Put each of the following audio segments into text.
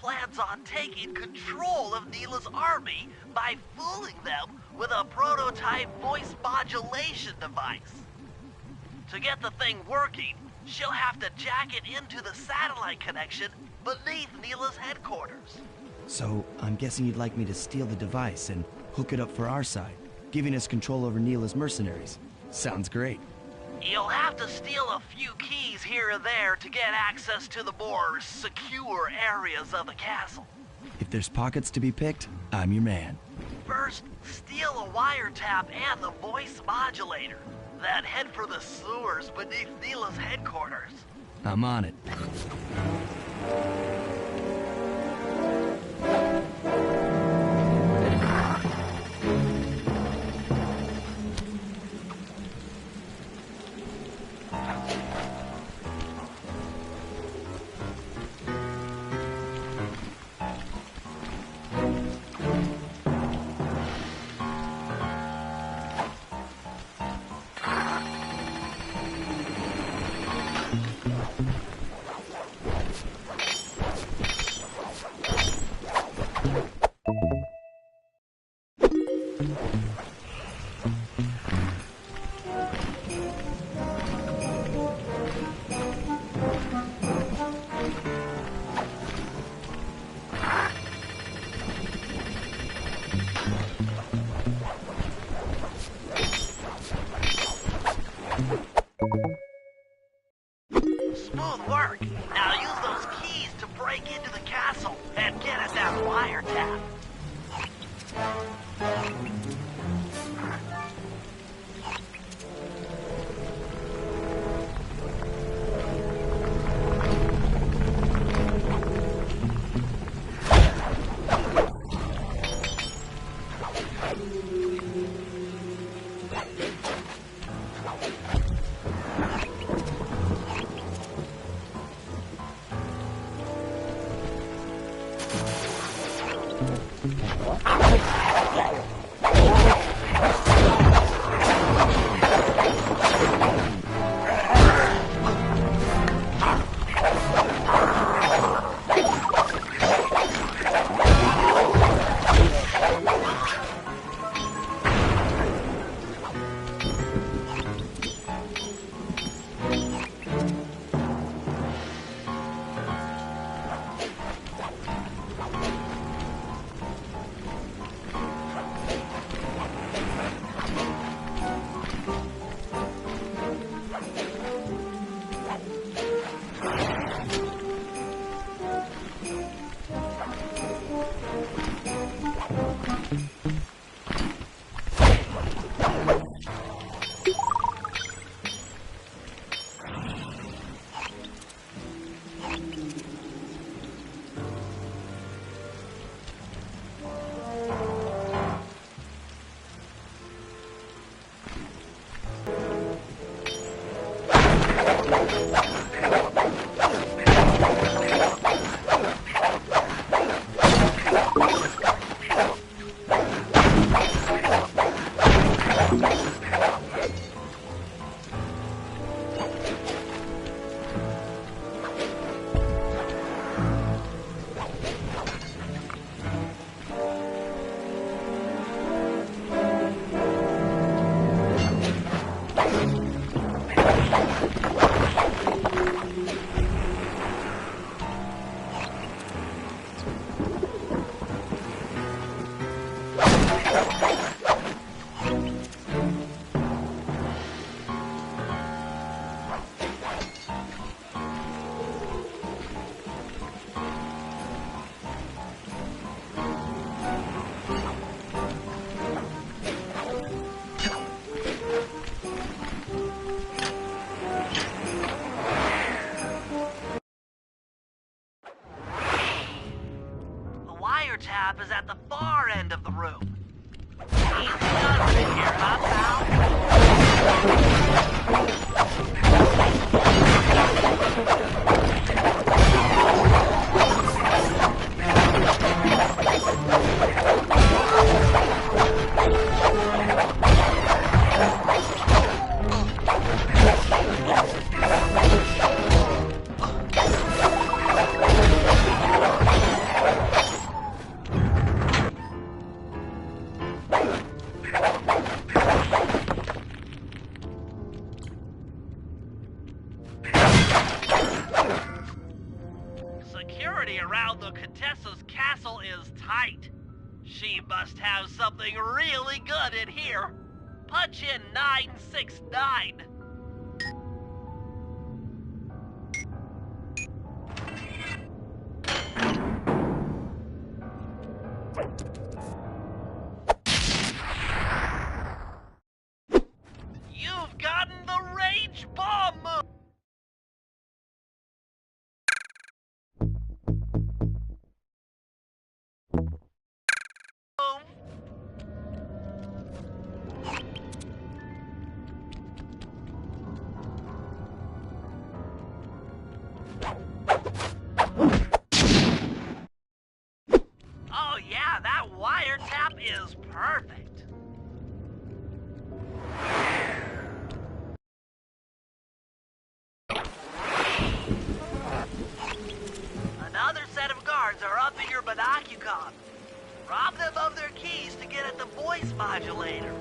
plans on taking control of Neela's army by fooling them with a prototype voice modulation device. To get the thing working, she'll have to jack it into the satellite connection beneath Neela's headquarters. So, I'm guessing you'd like me to steal the device and hook it up for our side, giving us control over Neela's mercenaries. Sounds great. You'll have to steal a few keys here and there to get access to the more secure areas of the castle. If there's pockets to be picked, I'm your man. First, steal a wiretap and the voice modulator. Then head for the sewers beneath Neela's headquarters. I'm on it. Smooth work. Now use those keys to break into the castle and get at that wiretap. Wiretap is at the far end of the room. Easy does it here, huh, pal? Security around the Contessa's castle is tight. She must have something really good in here. Punch in 969. You've gotten the rage bomb move! Oh yeah, that wiretap is perfect. Another set of guards are up in your binocucom. Rob them of their keys to get at the voice modulator.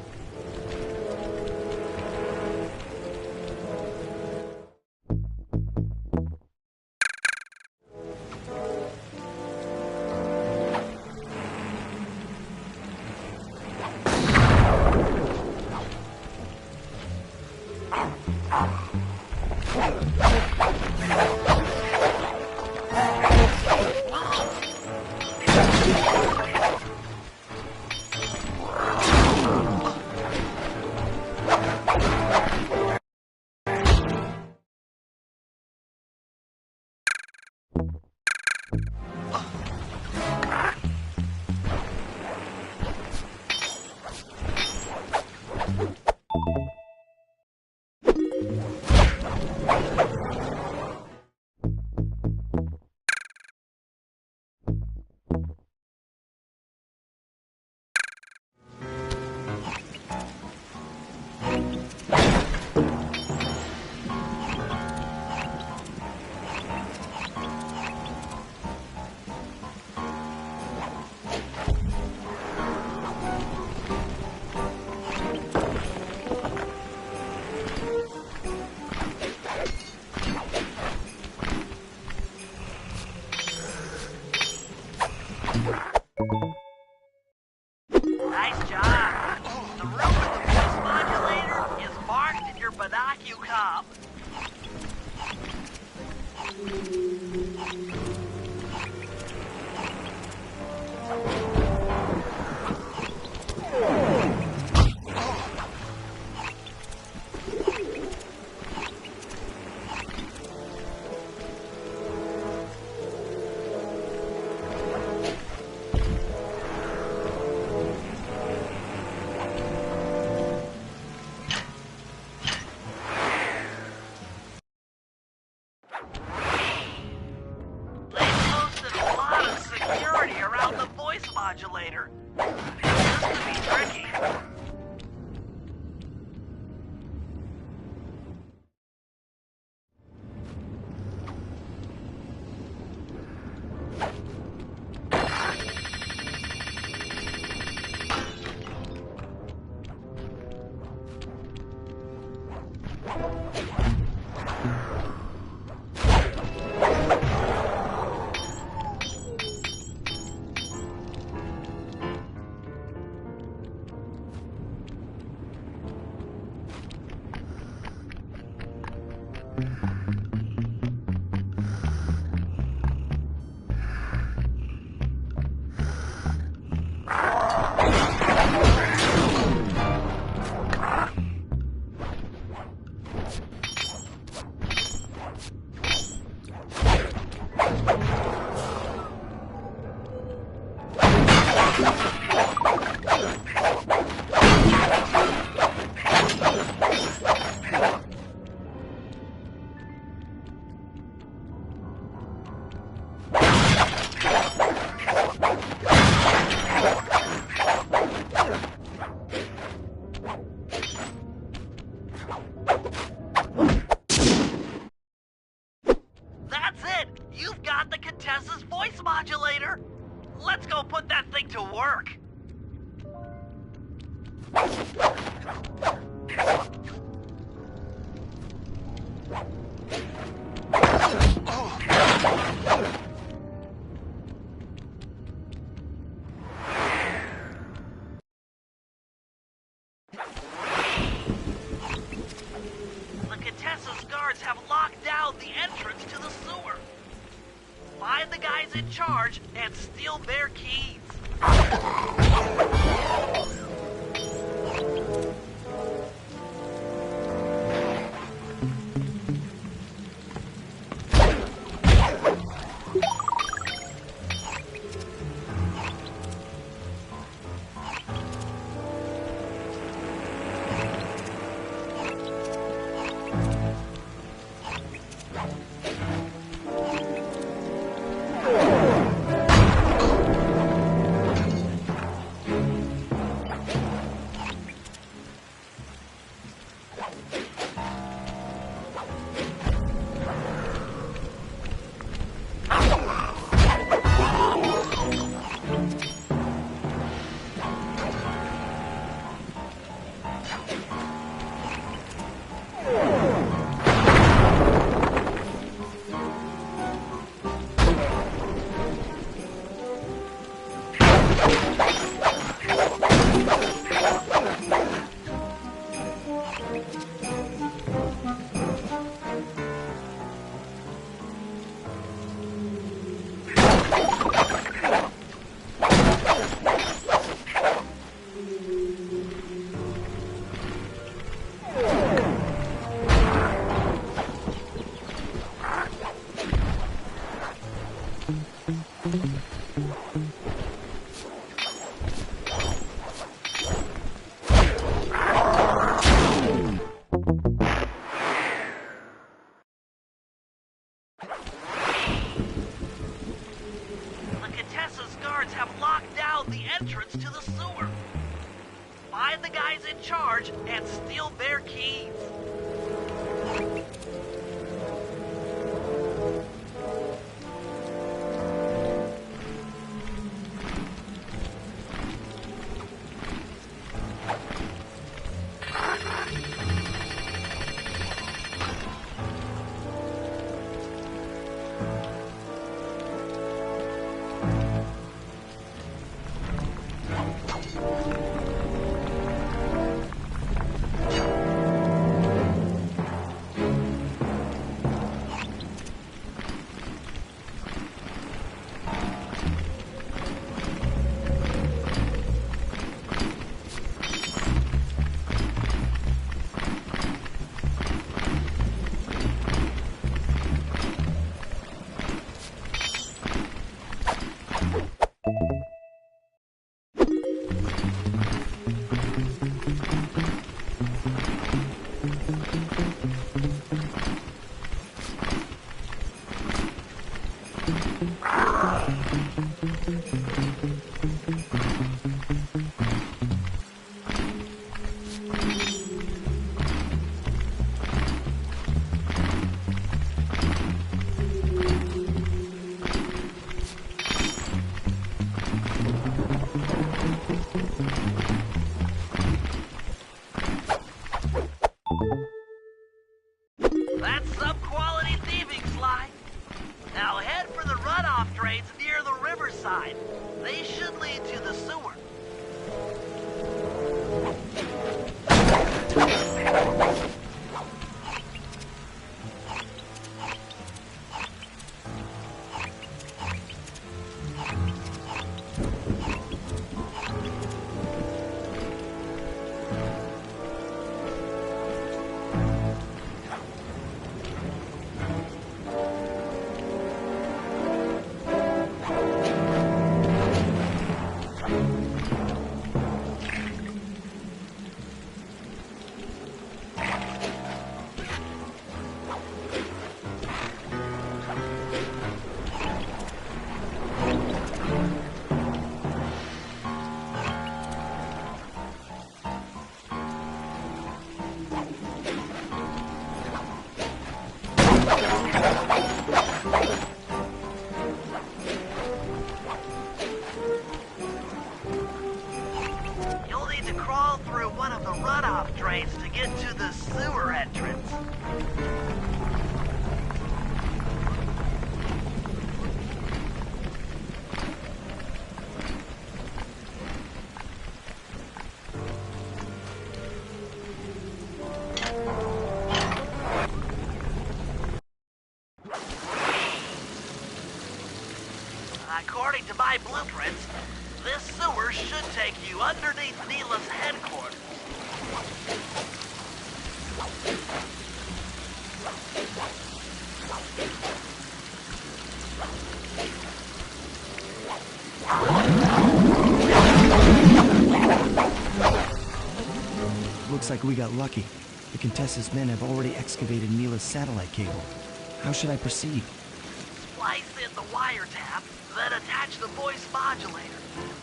modulator. This could be tricky. That's it! You've got the Contessa's voice modulator! Let's go put that thing to work! The Contessa's guards have locked down the entrance to the sewer. Find the guys in charge and steal their keys. Entrance to the sewer. Find the guys in charge and steal their keys. That's some quality thieving, Sly. Now head for the runoff drains near the riverside. They should lead to the sewer. You'll need to crawl through one of the runoff drains to get to the sewer entrance. According to my blueprints, this sewer should take you underneath Neela's headquarters. Looks like we got lucky. The Contessa's men have already excavated Neela's satellite cable. How should I proceed? Splice in the wiretap, then attach the voice modulator.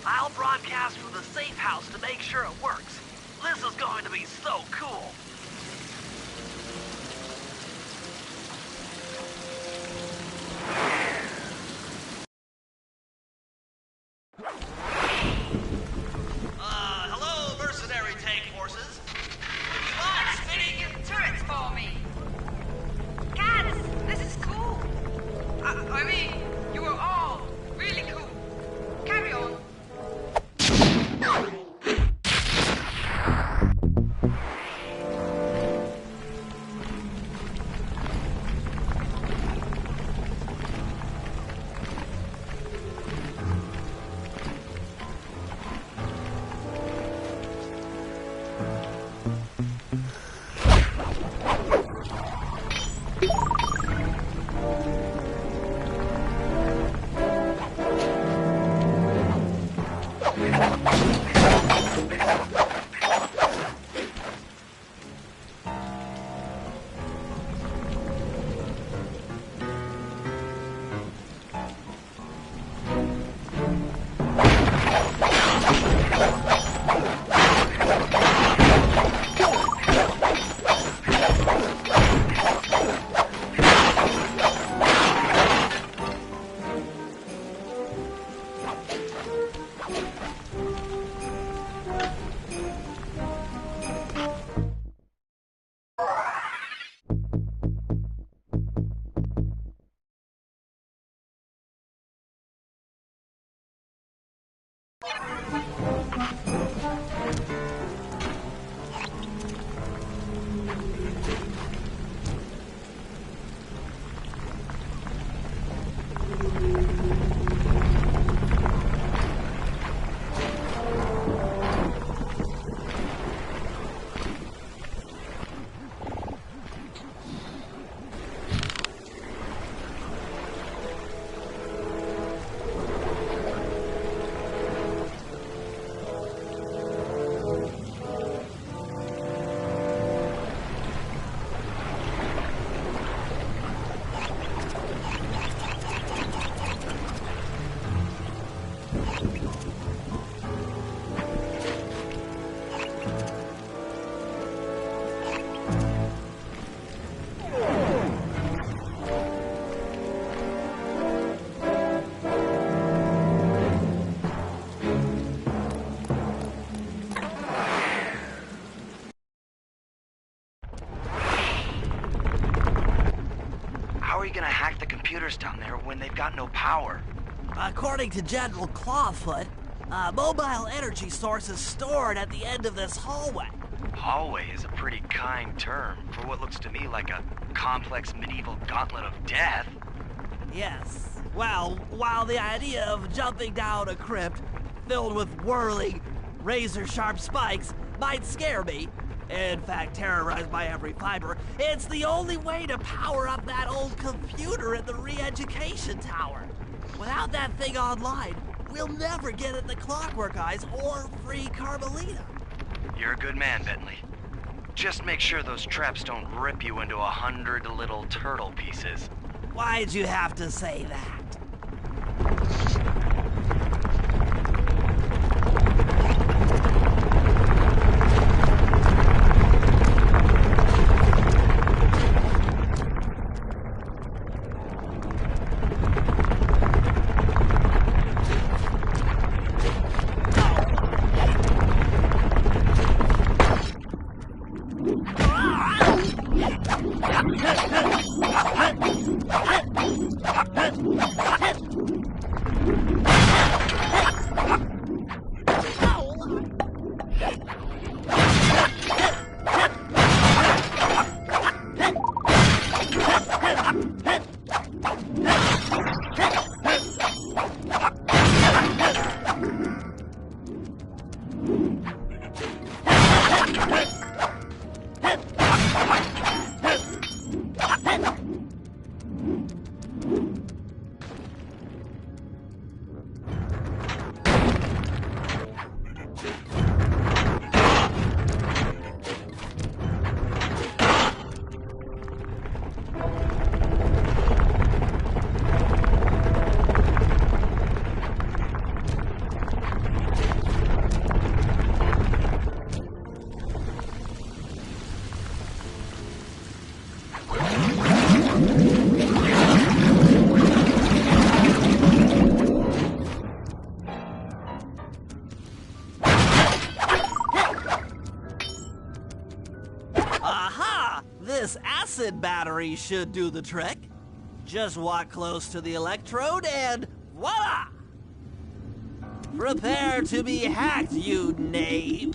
I'll broadcast from the safe house to make sure it works. This is going to be so cool. Hello, mercenary tank forces. Would you mind spinning your Turrets for me. Guys, this is cool. I mean, you were all really cool. Carry on. are you gonna hack the computers down there when they've got no power? According to General Clawfoot, a mobile energy source is stored at the end of this hallway. Hallway is a pretty kind term for what looks to me like a complex medieval gauntlet of death. Yes. Well, while the idea of jumping down a crypt filled with whirling, razor-sharp spikes might scare me, in fact terrorize my every fiber, it's the only way to power up that old computer in the re-education tower. Without that thing online, we'll never get at the Clockwork Eyes or free Carmelita. You're a good man, Bentley. Just make sure those traps don't rip you into 100 little turtle pieces. Why'd you have to say that? This acid battery should do the trick. Just walk close to the electrode and voila! Prepare to be hacked, you knave!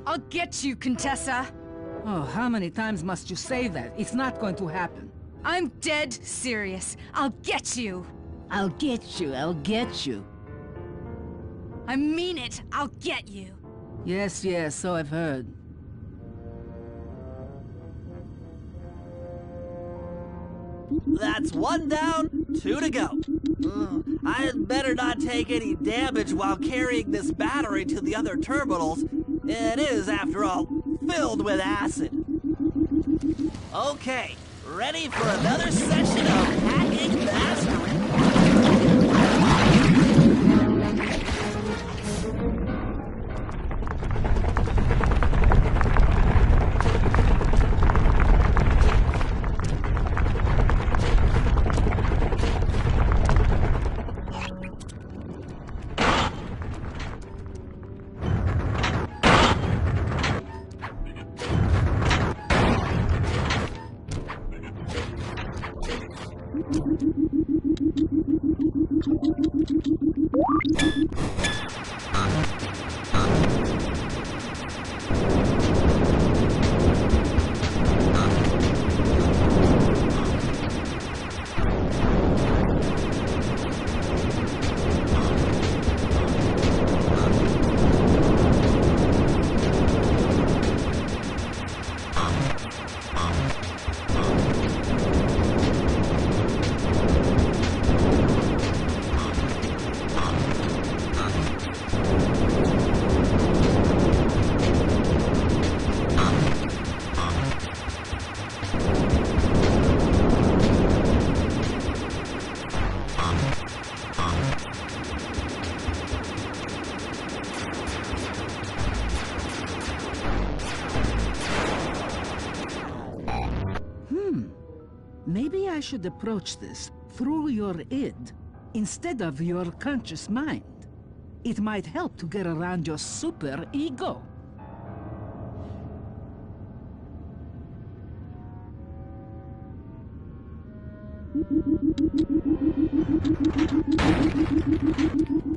I'll get you, Contessa! Oh, how many times must you say that? It's not going to happen. I'm dead serious. I'll get you! I'll get you, I'll get you. I mean it! I'll get you! Yes, yes, so I've heard. That's one down, two to go. I'd better not take any damage while carrying this battery to the other terminals. It is, after all, filled with acid. Okay, ready for another session of hacking mastery. Maybe I should approach this through your id, instead of your conscious mind. It might help to get around your super ego.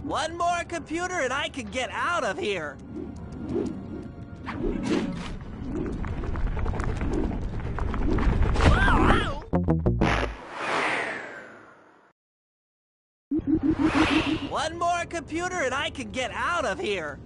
One more computer and I can get out of here. One more computer and I can get out of here.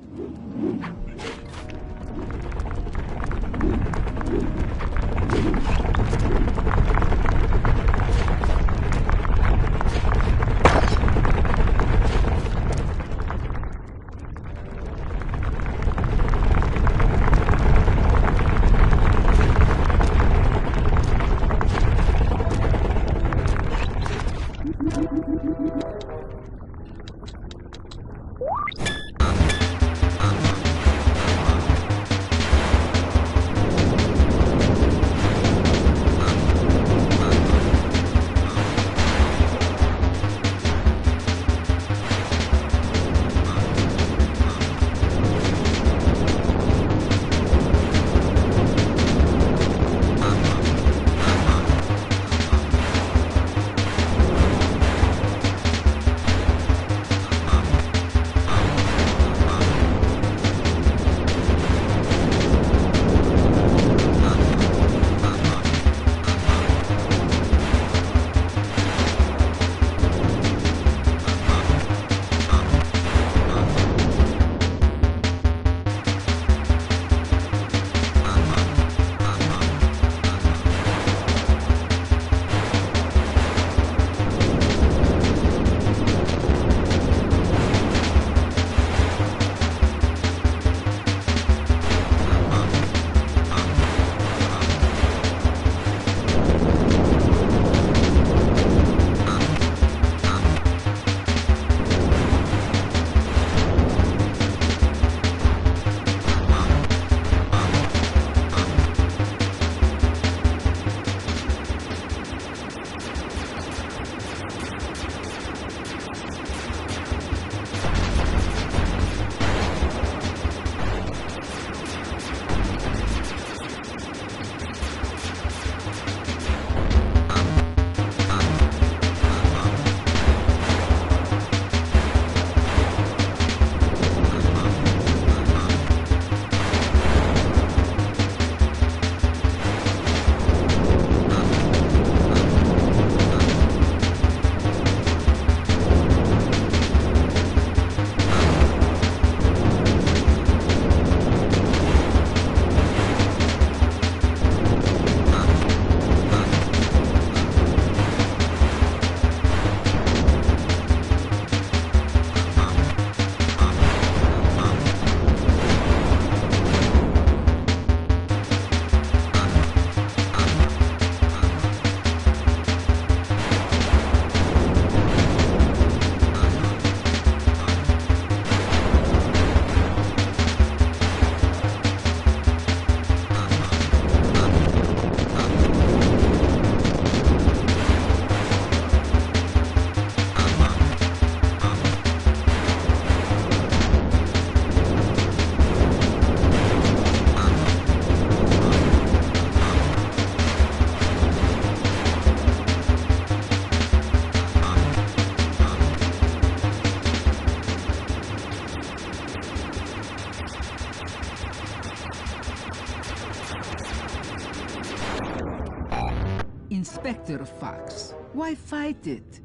Inspector Fox, why fight it?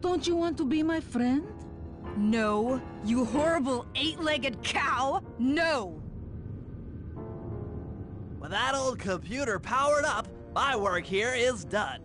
Don't you want to be my friend? No, you horrible eight-legged cow! No! With that old computer powered up, my work here is done.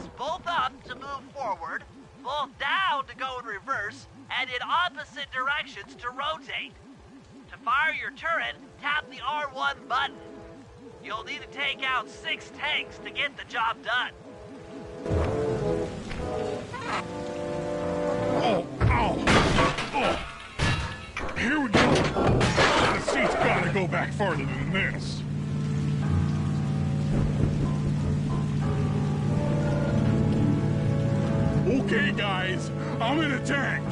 press both up to move forward, both down to go in reverse, and in opposite directions to rotate. To fire your turret, tap the R1 button. You'll need to take out 6 tanks to get the job done. Oh, ow! Oh. Here we go! The seat's gotta go back farther than this. Okay, guys, I'm in a tank.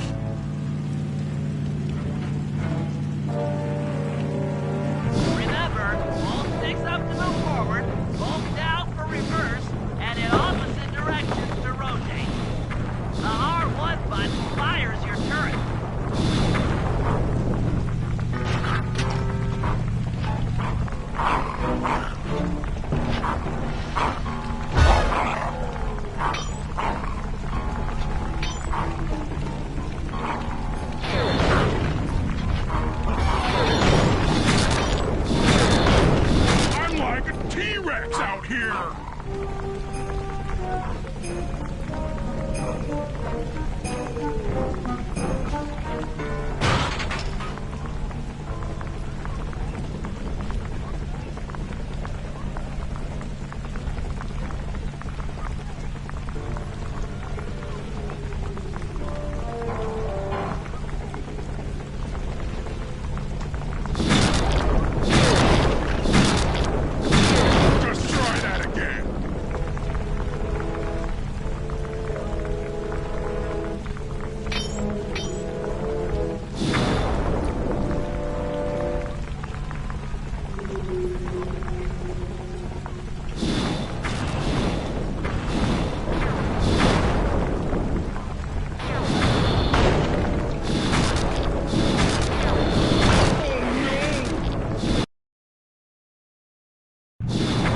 Remember, hold 6 up to move forward, both down for reverse, and in opposite directions to rotate. The R1 button fires your turret. I'm like a T-Rex out here. Just try that again.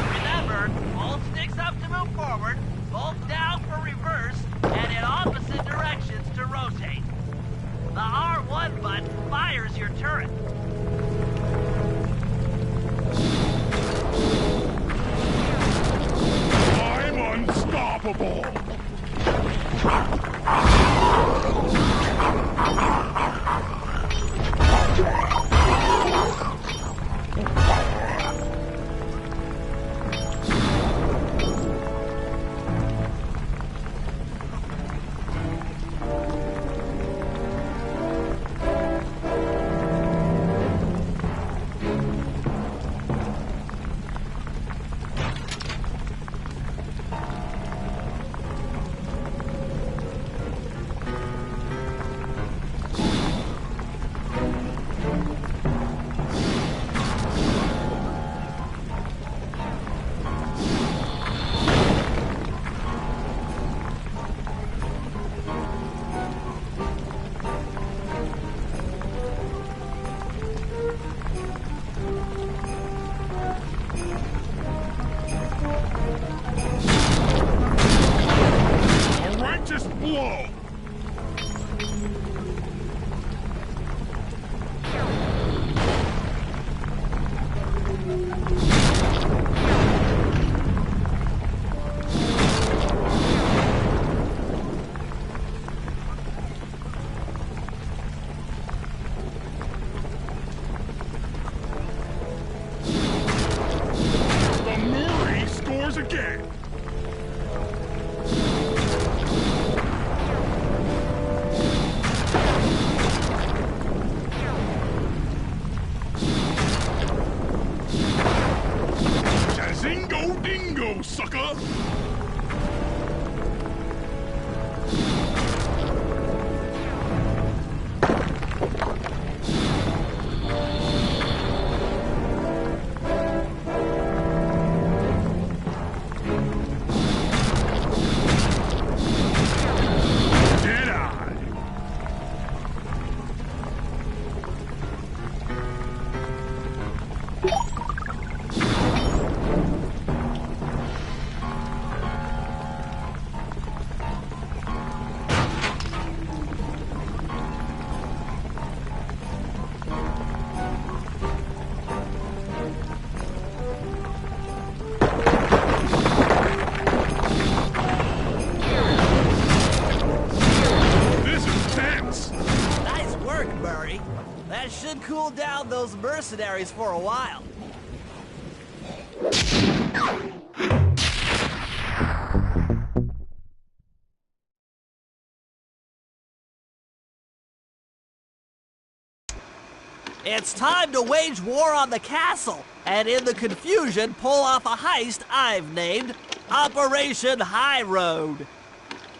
Remember, hold 6 up to move forward, both down for reverse, and in opposite directions to rotate. The R1 button fires your turret. I'm unstoppable. should cool down those mercenaries for a while. It's time to wage war on the castle, and in the confusion, pull off a heist I've named Operation High Road.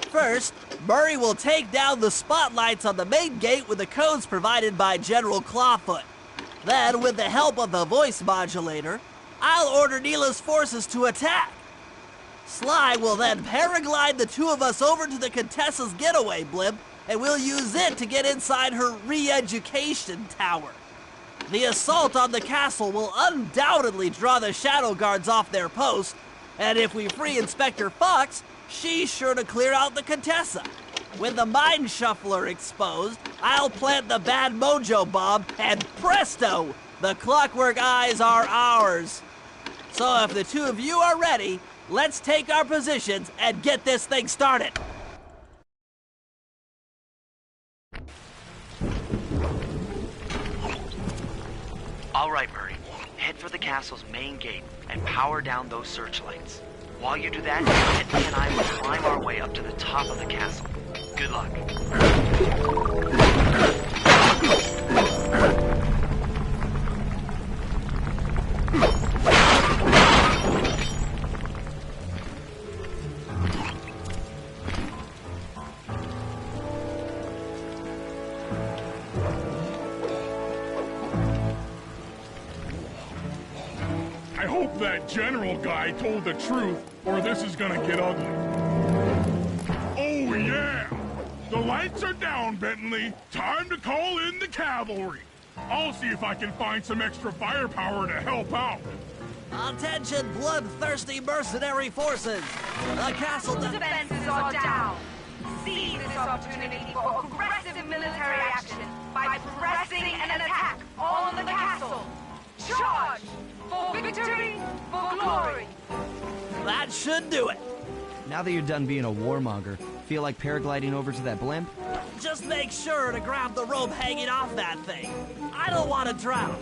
First, Murray will take down the spotlights on the main gate with the codes provided by General Clawfoot. Then, with the help of the voice modulator, I'll order Neela's forces to attack. Sly will then paraglide the two of us over to the Contessa's getaway blimp, and we'll use it to get inside her re-education tower. The assault on the castle will undoubtedly draw the Shadow Guards off their post, and if we free Inspector Fox, she's sure to clear out the Contessa. With the Mind Shuffler exposed, I'll plant the Bad Mojo bomb, and presto! The Clockwork Eyes are ours. So if the two of you are ready, let's take our positions and get this thing started. All right, Murray. Head for the castle's main gate and power down those searchlights. While you do that, Bentley and I will climb our way up to the top of the castle. Good luck. I hope that general guy told the truth, or this is gonna get ugly. Oh yeah! The lights are down, Bentley. Time to call in the cavalry. I'll see if I can find some extra firepower to help out. Attention, bloodthirsty mercenary forces! The castle Defenses are down. Seize this opportunity for aggressive military action by pressing an attack on the castle. Charge! For victory, for glory! That should do it. Now that you're done being a warmonger, feel like paragliding over to that blimp? Just make sure to grab the rope hanging off that thing. I don't want to drown.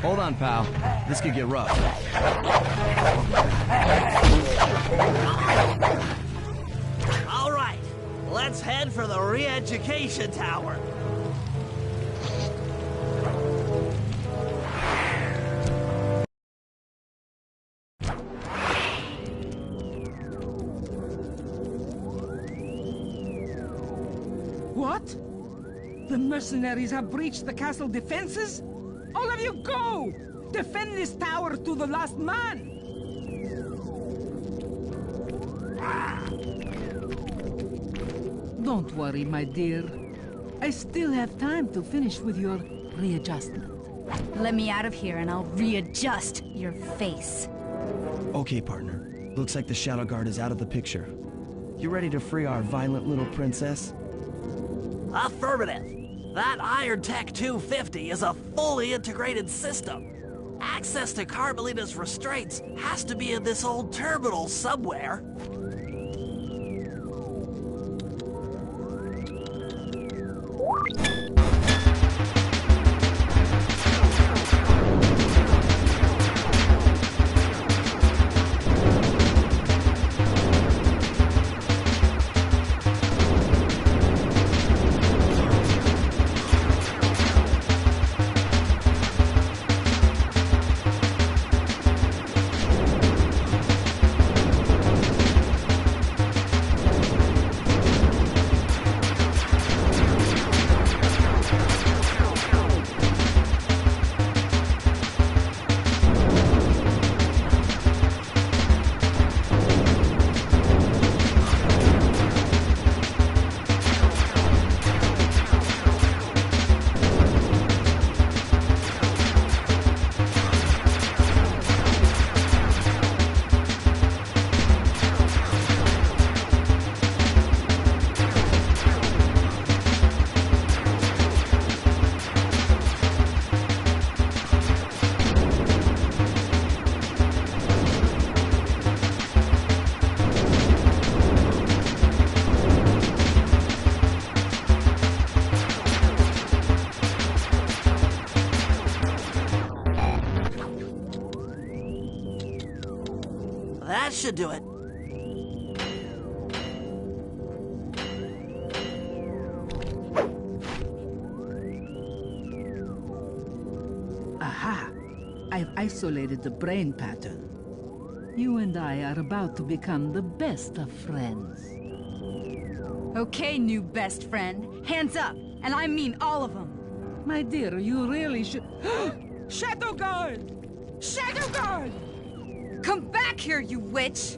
Hold on, pal. This could get rough. All right, let's head for the re-education tower. What? The mercenaries have breached the castle defenses? All of you go! Defend this tower to the last man! Don't worry, my dear. I still have time to finish with your readjustment. Let me out of here and I'll readjust your face. Okay, partner. Looks like the Shadow Guard is out of the picture. You ready to free our violent little princess? Affirmative. That Iron Tech 250 is a fully integrated system. Access to Carmelita's restraints has to be in this old terminal somewhere. should do it. Aha! I've isolated the brain pattern. You and I are about to become the best of friends. Okay, new best friend. Hands up, and I mean all of them. My dear, you really should... Shadow Guard! Shadow Guard! Come back here, you witch!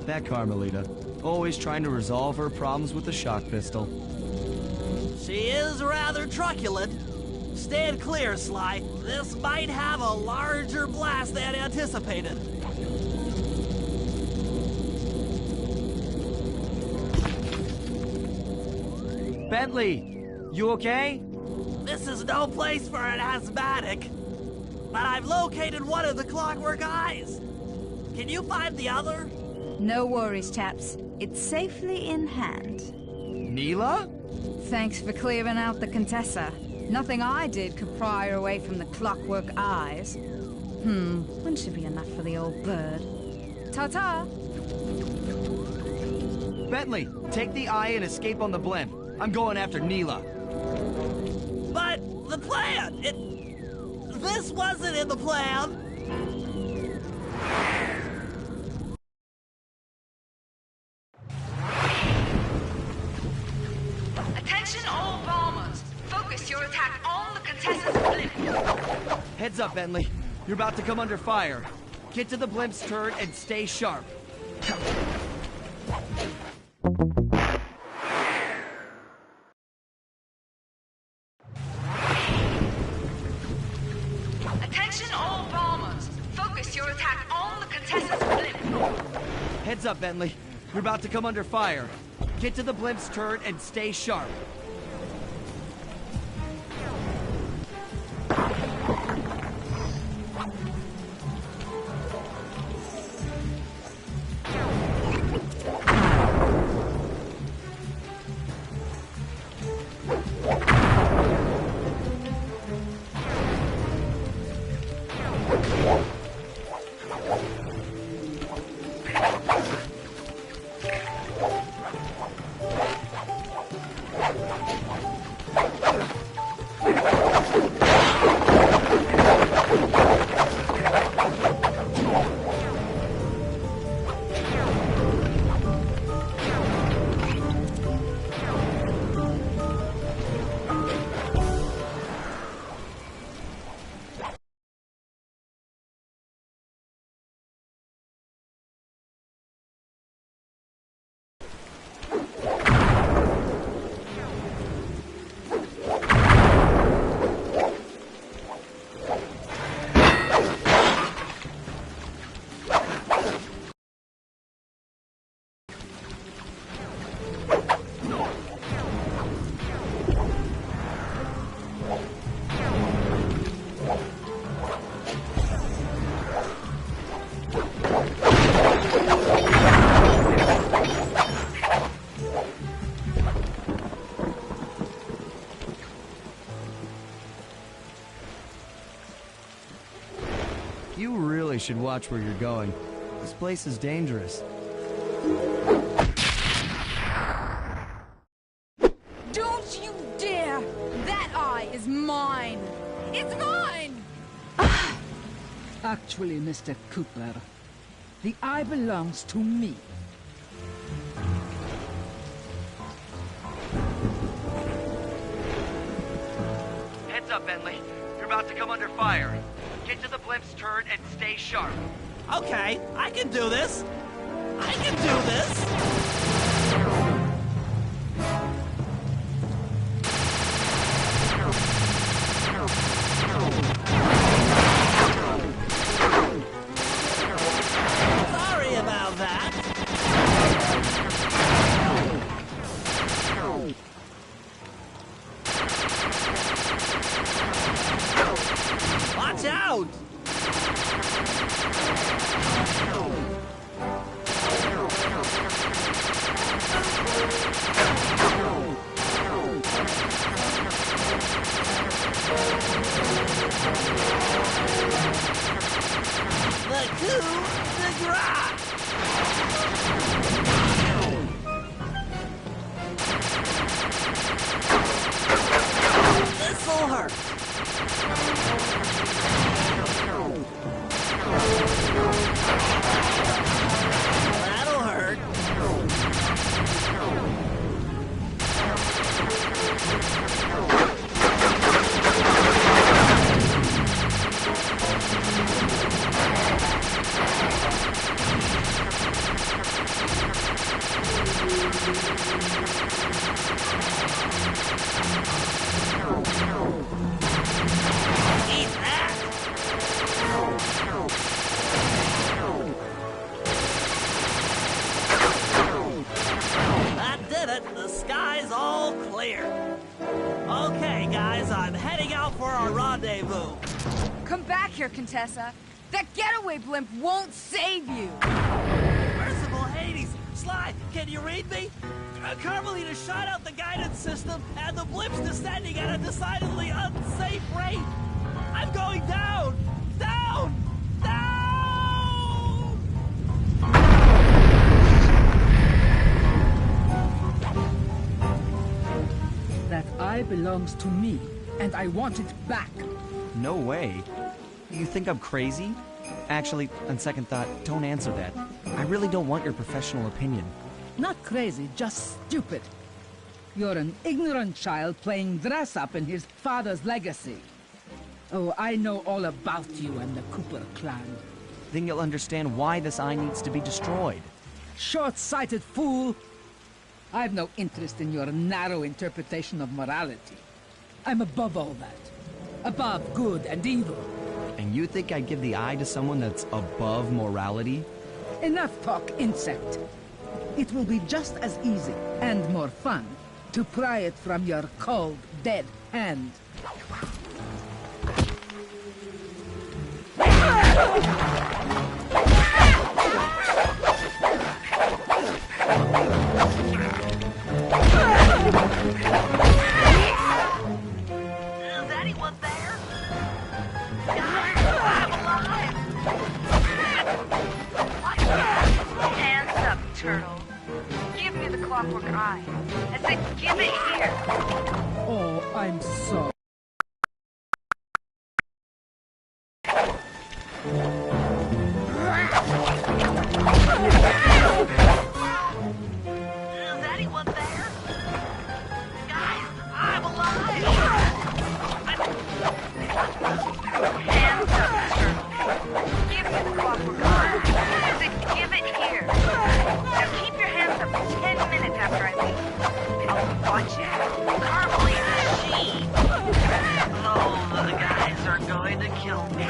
That Carmelita. Always trying to resolve her problems with the shock pistol. She is rather truculent. Stand clear, Sly. This might have a larger blast than anticipated. Bentley, you okay? This is no place for an asthmatic. But I've located one of the clockwork eyes. Can you find the other? No worries, chaps. It's safely in hand. Neela? Thanks for clearing out the Contessa. Nothing I did could pry her away from the clockwork eyes. One should be enough for the old bird. Ta-ta! Bentley, take the eye and escape on the blimp. I'm going after Neela. But the plan, this wasn't in the plan. Attention all bombers. Focus your attack on the Contessa's blimp. Heads up, Bentley. You're about to come under fire. Get to the blimp's turret and stay sharp. Attention all bombers. Focus your attack on the Contessa's blimp. Heads up, Bentley. You're about to come under fire. Get to the blimp's turret and stay sharp. You really should watch where you're going. This place is dangerous. Don't you dare! That eye is mine! It's mine! Actually, Mr. Cooper, the eye belongs to me. Heads up, Bentley. You're about to come under fire. Get to the blimp's turret and stay sharp. Okay, I can do this. I can do this. Sorry about that. Watch out! coup de grace! This'll hurt. That'll hurt. Eat that! That did it. The sky's all clear. Okay, guys, I'm heading out for our rendezvous. Come back here, Contessa. That getaway blimp won't save you. Merciful Hades! Sly, can you read me? Carmelita shot out the guidance system, and the blimp's descending at a decidedly unsafe rate. I'm going down! Down! Down! That eye belongs to me, and I want it back. No way. You think I'm crazy? Actually, on second thought, don't answer that. I really don't want your professional opinion. Not crazy, just stupid. You're an ignorant child playing dress-up in his father's legacy. Oh, I know all about you and the Cooper clan. Then you'll understand why this eye needs to be destroyed. Short-sighted fool! I've no interest in your narrow interpretation of morality. I'm above all that. Above good and evil. And you think I'd give the eye to someone that's above morality? Enough talk, insect. It will be just as easy, and more fun, to pry it from your cold, dead hand. Is anyone there? Guys, I'm alive! Hands up, turtle. Give me the clockwork eye. I said, give it here. Oh, I'm sorry. Is anyone there? Guys, I'm alive! Hands up, turtle. Give me the clockwork eye. I said, give it here. Now keep your hands up for 10 minutes after I leave. I'll watch it. Carmelita, she... Oh, the guys are going to kill me.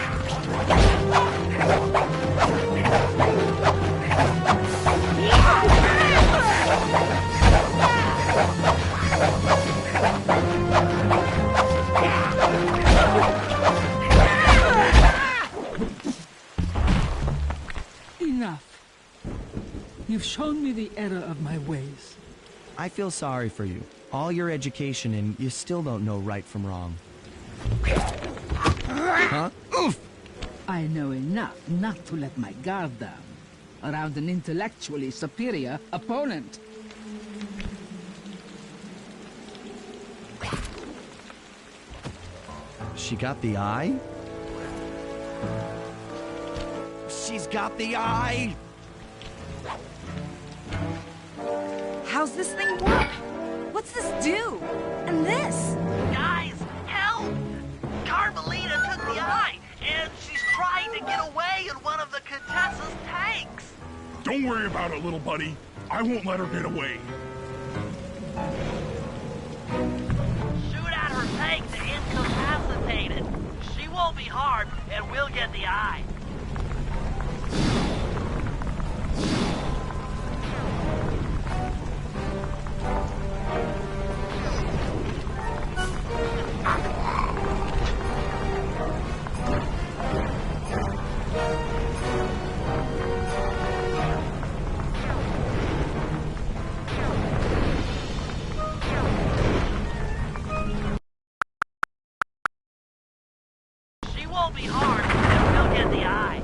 Enough. You've shown me the error of my ways. I feel sorry for you. All your education and you still don't know right from wrong. Huh? Oof! I know enough not to let my guard down around an intellectually superior opponent. She got the eye? She's got the eye! How's this thing work? What's this do? And this? Guys, help! Carmelita took the eye, and she's trying to get away in one of the Contessa's tanks. Don't worry about it, little buddy. I won't let her get away. Shoot at her tank to incapacitate it. She won't be harmed, and we'll get the eye. She won't be harmed, and we'll get the eye.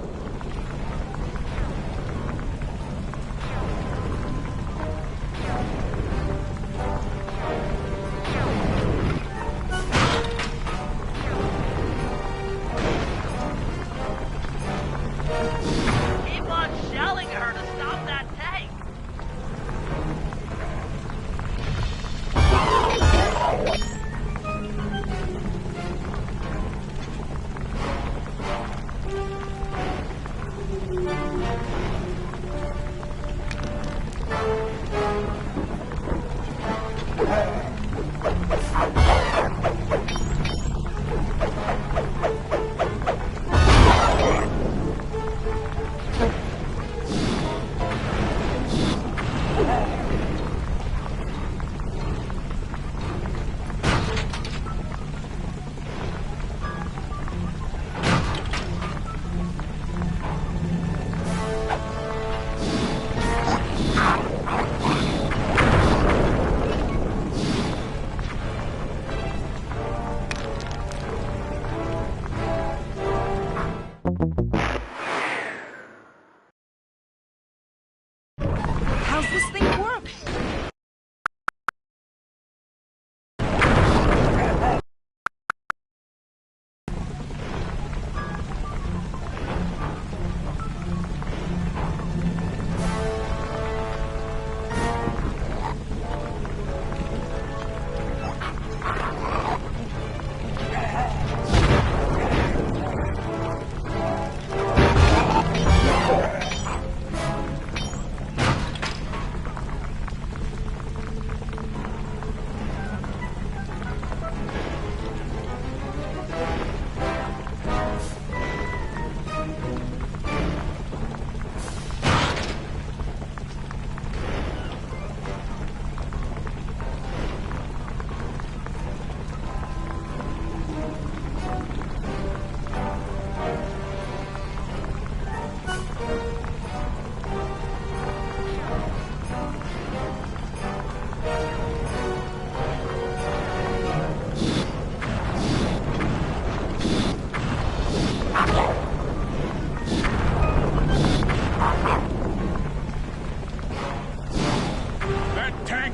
How's this thing work?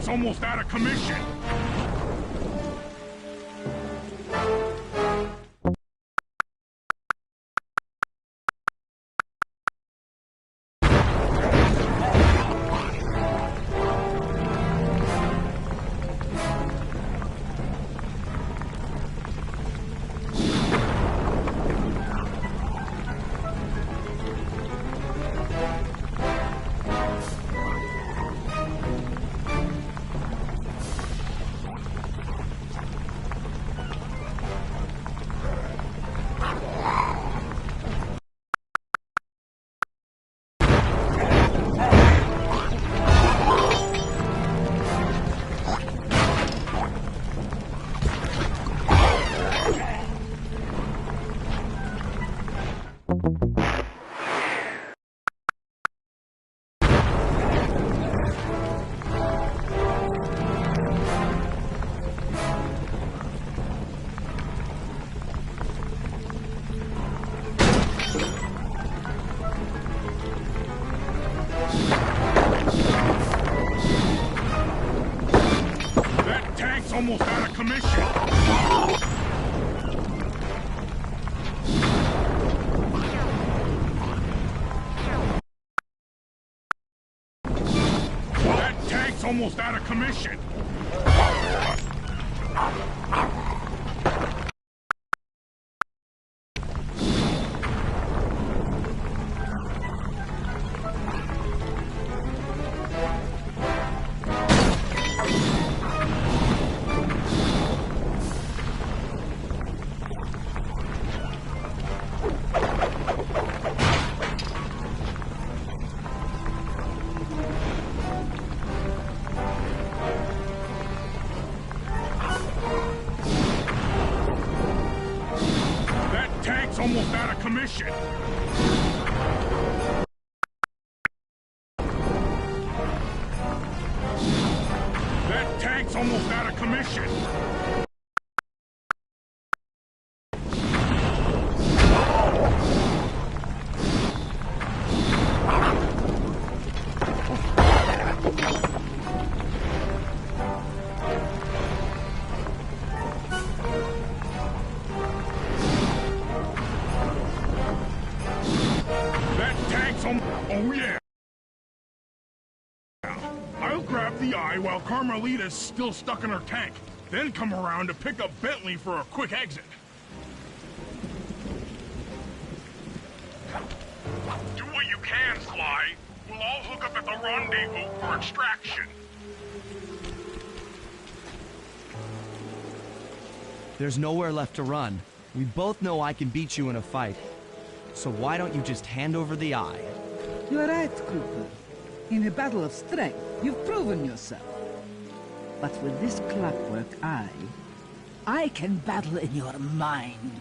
Almost out of commission. Almost out of commission. That tank's almost out of commission. Almost out of commission. That tank's almost out of commission. Oh yeah! I'll grab the eye while Carmelita's still stuck in her tank, then come around to pick up Bentley for a quick exit. Do what you can, Sly. We'll all hook up at the rendezvous for extraction. There's nowhere left to run. We both know I can beat you in a fight. So why don't you just hand over the eye? You're right, Cooper. In a battle of strength, you've proven yourself. But with this clockwork eye, I can battle in your mind.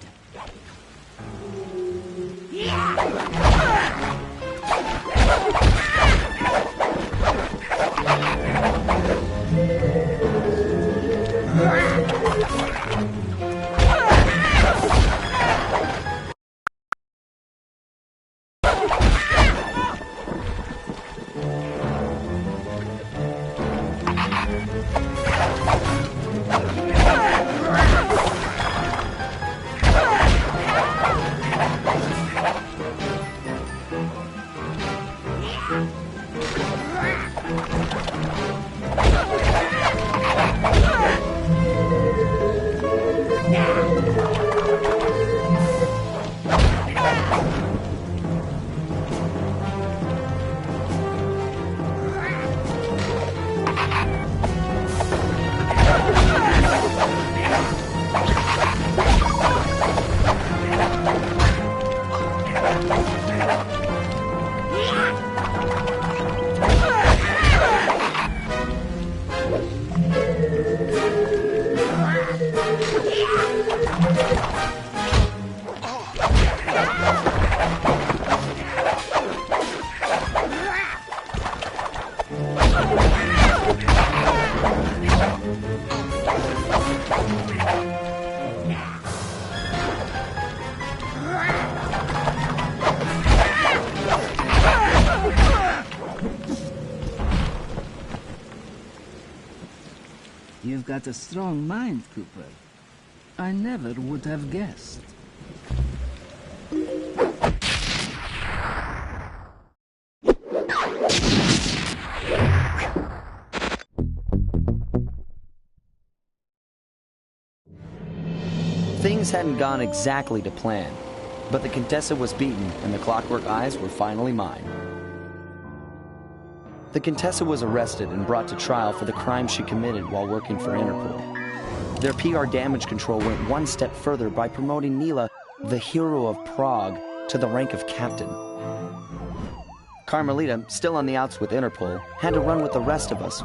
You've got a strong mind, Cooper. I never would have guessed. Things hadn't gone exactly to plan, but the Contessa was beaten and the Clockwork Eyes were finally mine. The Contessa was arrested and brought to trial for the crime she committed while working for Interpol. Their PR damage control went one step further by promoting Neela, the hero of Prague, to the rank of captain. Carmelita, still on the outs with Interpol, had to run with the rest of us.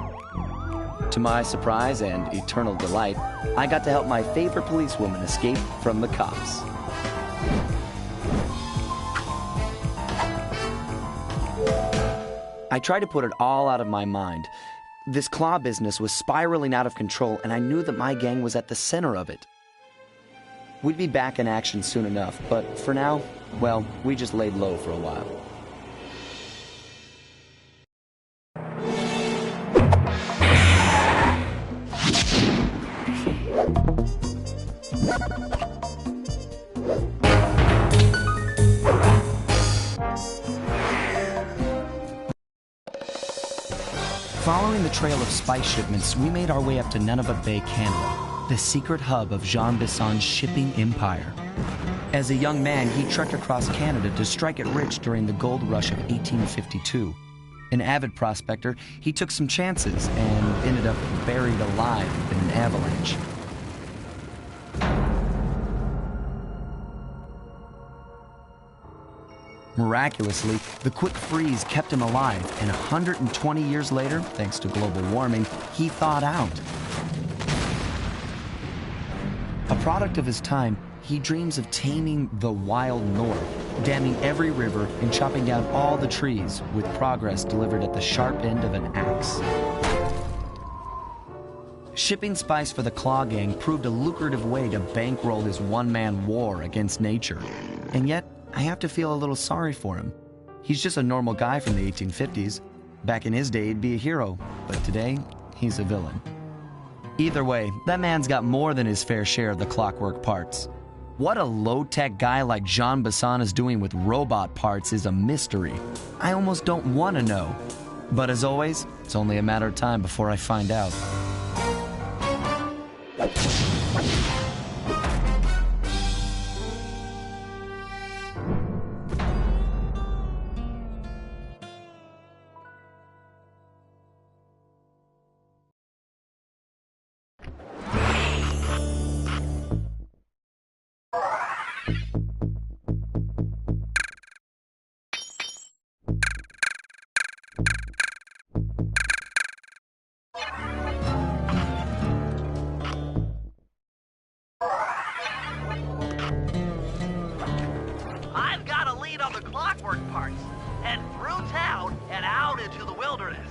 To my surprise and eternal delight, I got to help my favorite policewoman escape from the cops. I tried to put it all out of my mind. This claw business was spiraling out of control, and I knew that my gang was at the center of it. We'd be back in action soon enough, but for now, well, we just laid low for a while. Following the trail of spice shipments, we made our way up to Nunavut Bay, Canada, the secret hub of Jean Bisson's shipping empire. As a young man, he trekked across Canada to strike it rich during the gold rush of 1852. An avid prospector, he took some chances and ended up buried alive in an avalanche. Miraculously, the quick freeze kept him alive, and 120 years later, thanks to global warming, he thawed out. A product of his time, he dreams of taming the wild north, damming every river and chopping down all the trees, with progress delivered at the sharp end of an axe. Shipping spice for the Claw Gang proved a lucrative way to bankroll his one-man war against nature. And yet, I have to feel a little sorry for him. He's just a normal guy from the 1850s. Back in his day, he'd be a hero, but today, he's a villain. Either way, that man's got more than his fair share of the clockwork parts. What a low-tech guy like Jean Bisson is doing with robot parts is a mystery. I almost don't want to know. But as always, it's only a matter of time before I find out. I've got a lead on the clockwork parts. Head through town and out into the wilderness.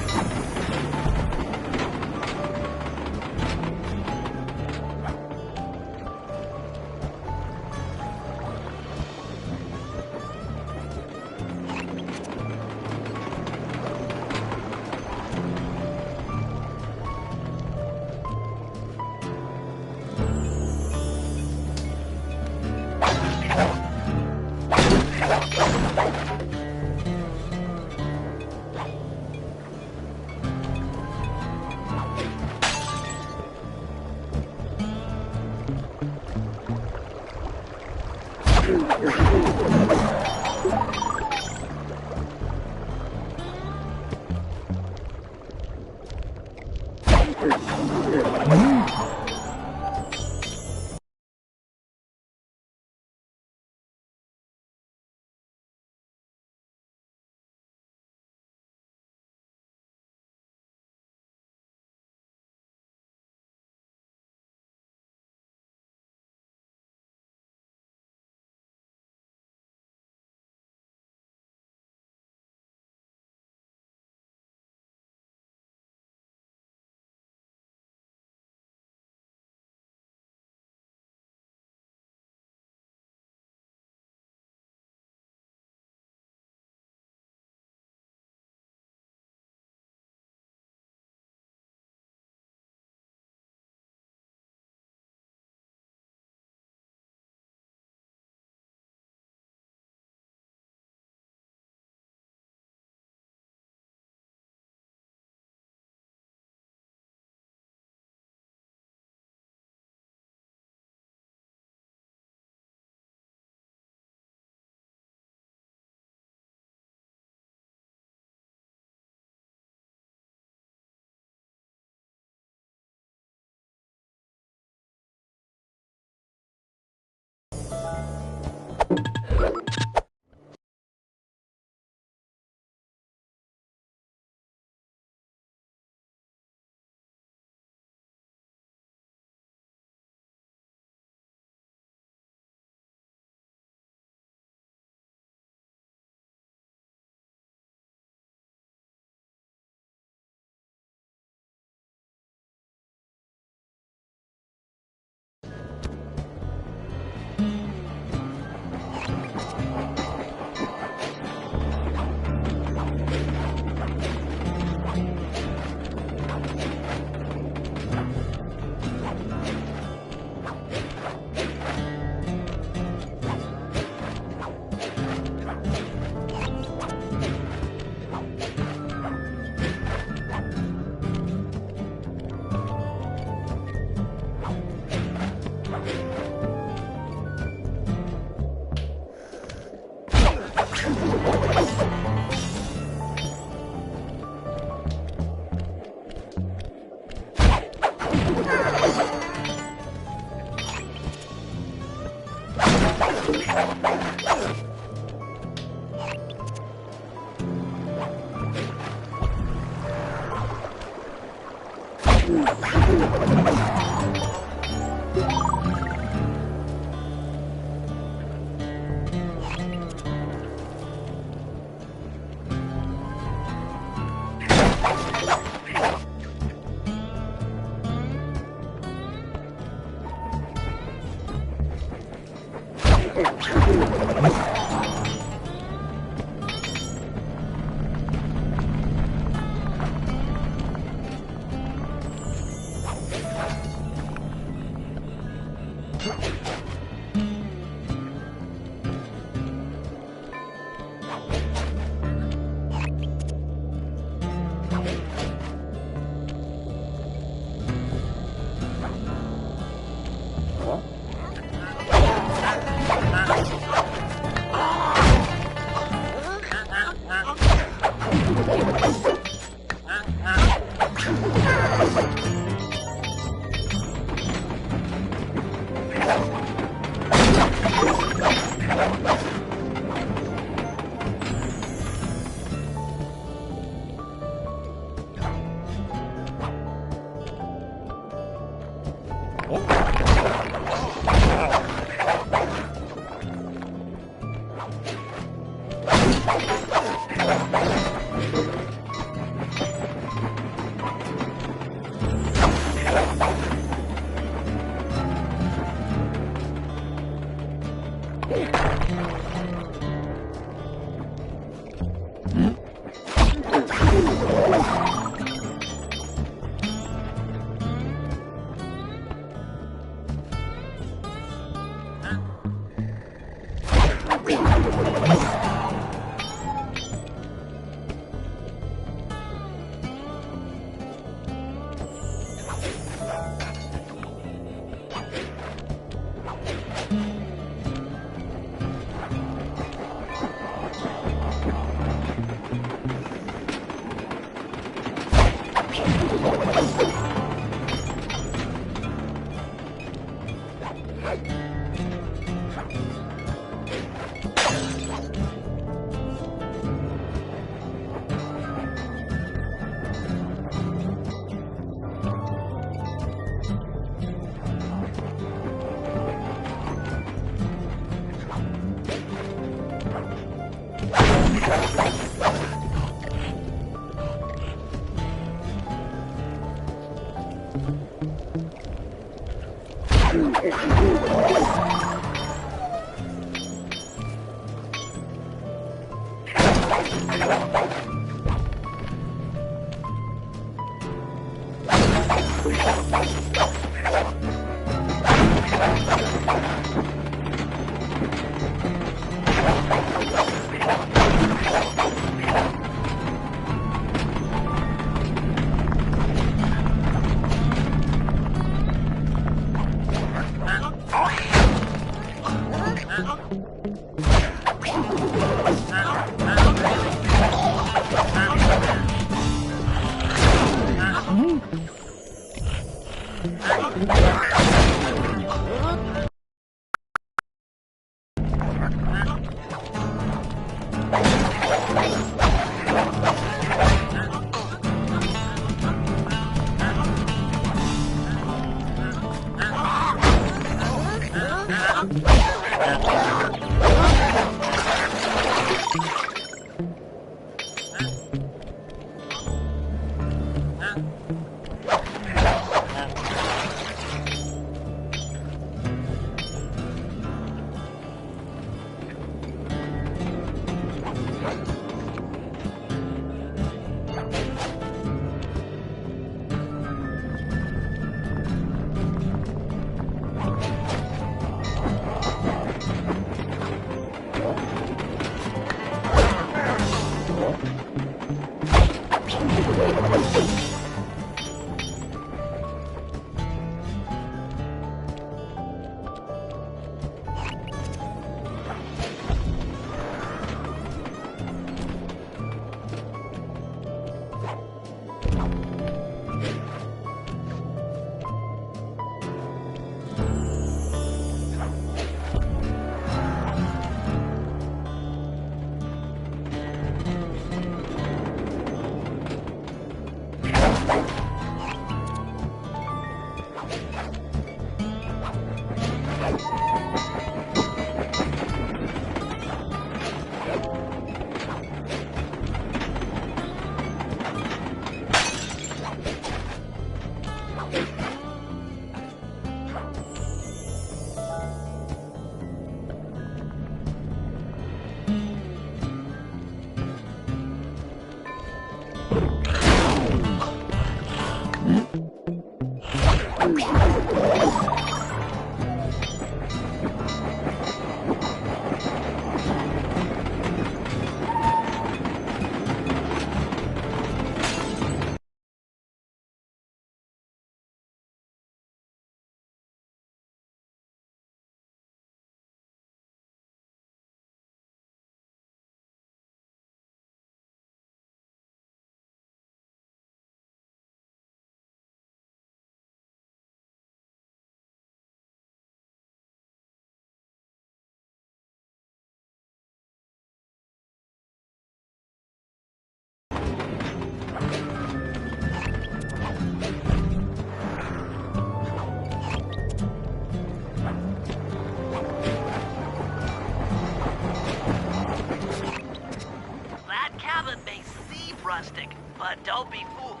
rustic, but don't be fooled.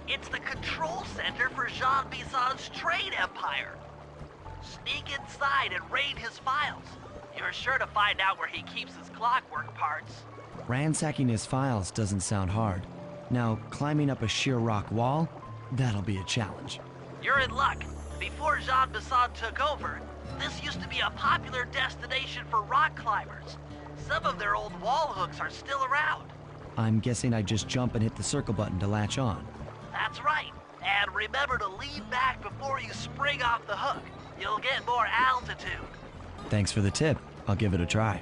It's the control center for Jean Bison's trade empire. Sneak inside and raid his files. You're sure to find out where he keeps his clockwork parts. Ransacking his files doesn't sound hard. Now, climbing up a sheer rock wall, that'll be a challenge. You're in luck. Before Jean Bison took over, this used to be a popular destination for rock climbers. Some of their old wall hooks are still around. I'm guessing I just jump and hit the circle button to latch on. That's right. And remember to lean back before you spring off the hook. You'll get more altitude. Thanks for the tip. I'll give it a try.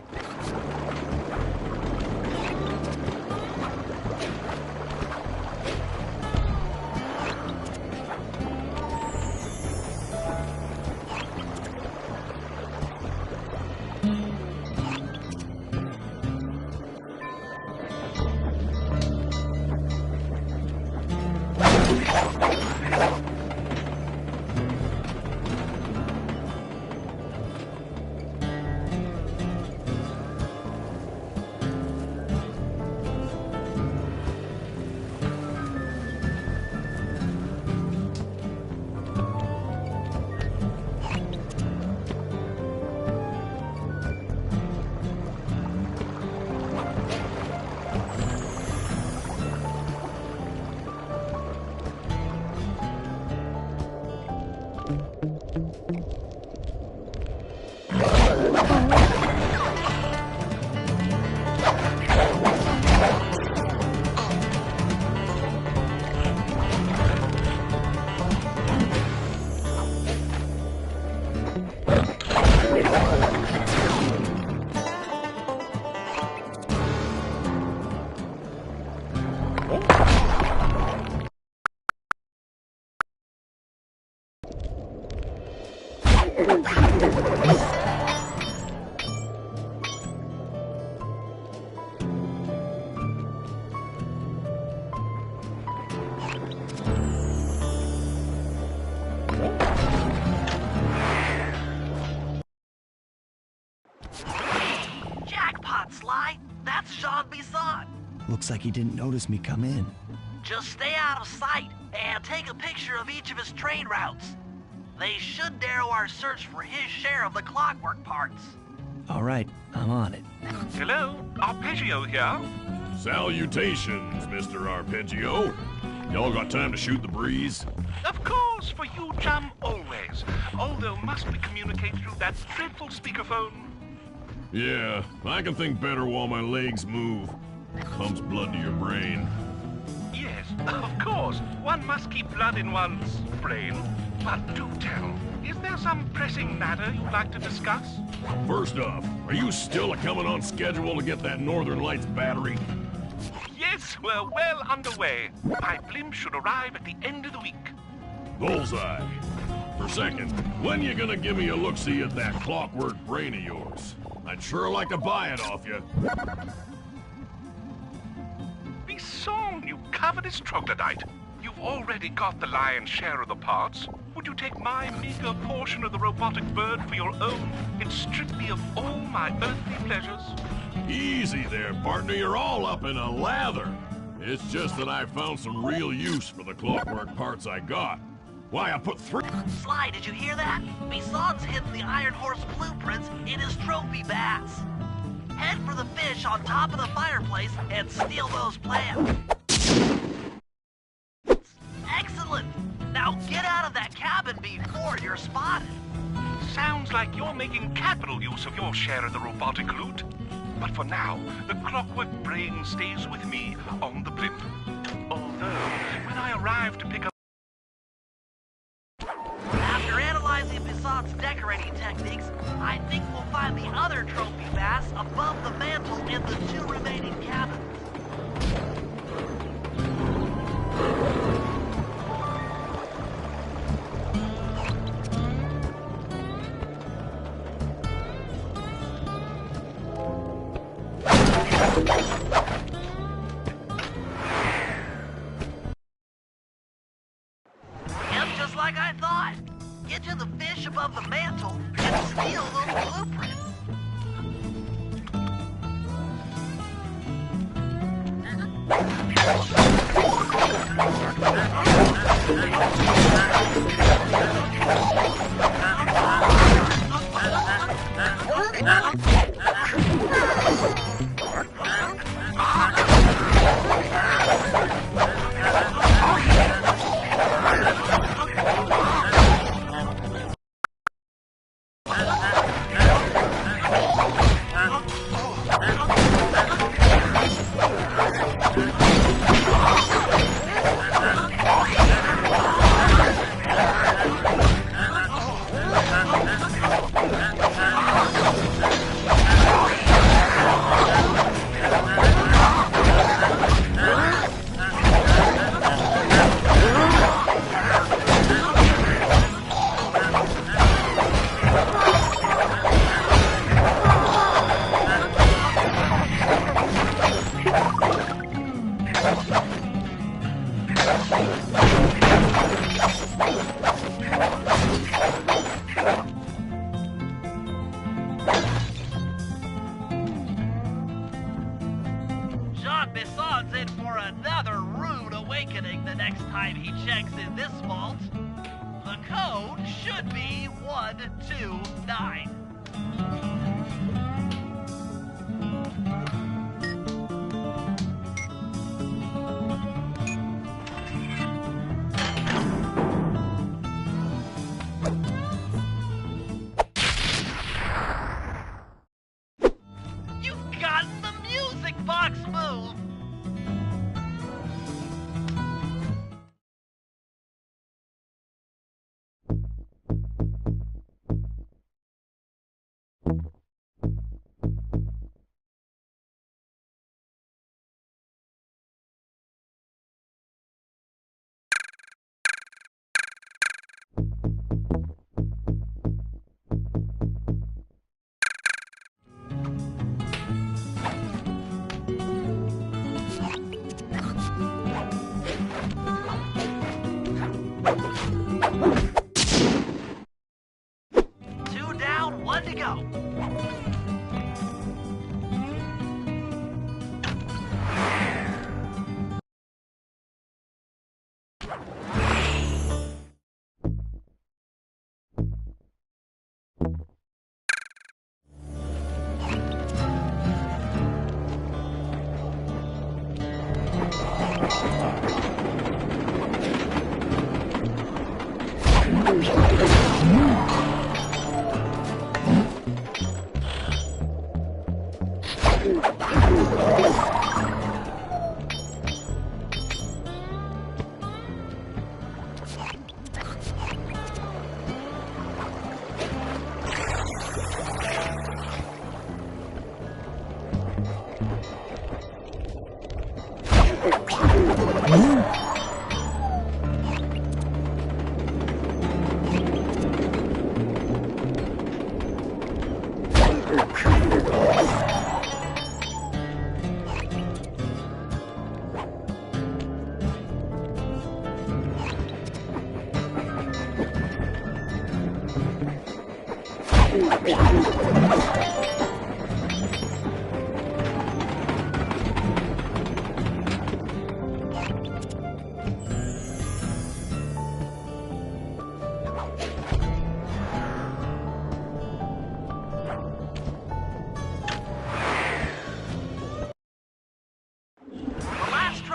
Jackpot, Sly! That's Jean Bison! Looks like he didn't notice me come in. Just stay out of sight and take a picture of each of his trade routes. They should narrow our search for his share of the clockwork parts. All right, I'm on it. Hello, Arpeggio here. Salutations, Mr. Arpeggio. Y'all got time to shoot the breeze? Of course, for you, chum, always. Although must we communicate through that dreadful speakerphone? Yeah, I can think better while my legs move. Pumps blood to your brain. Yes, of course. One must keep blood in one's brain. But do tell, is there some pressing matter you'd like to discuss? First off, are you still coming on schedule to get that Northern Lights battery? Yes, we're well underway. My blimp should arrive at the end of the week. Bullseye. For second, when you gonna give me a look-see at that clockwork brain of yours? I'd sure like to buy it off you. Bison, you covetous troglodyte. You've already got the lion's share of the parts. Would you take my meager portion of the robotic bird for your own and strip me of all my earthly pleasures? Easy there, partner. You're all up in a lather. It's just that I found some real use for the clockwork parts I got. Why, I put 3... Sly, did you hear that? Bison's hidden the Iron Horse blueprints in his trophy baths. Head for the fish on top of the fireplace and steal those plans. Excellent! Now get out of that cabin, before you're spotted. Sounds like you're making capital use of your share of the robotic loot. But for now, the clockwork brain stays with me on the blimp. Although, when I arrive to pick up... After analyzing Bison's decorating techniques, I think we'll find the other trophy mass above the mantle in the 2 remaining cabins. Yep, just like I thought. Get to the fish above the mantle and steal those blueprints. Bison's in for another rude awakening the next time he checks in this vault. The code should be 129. You've gotten the music box move! Two down, one to go.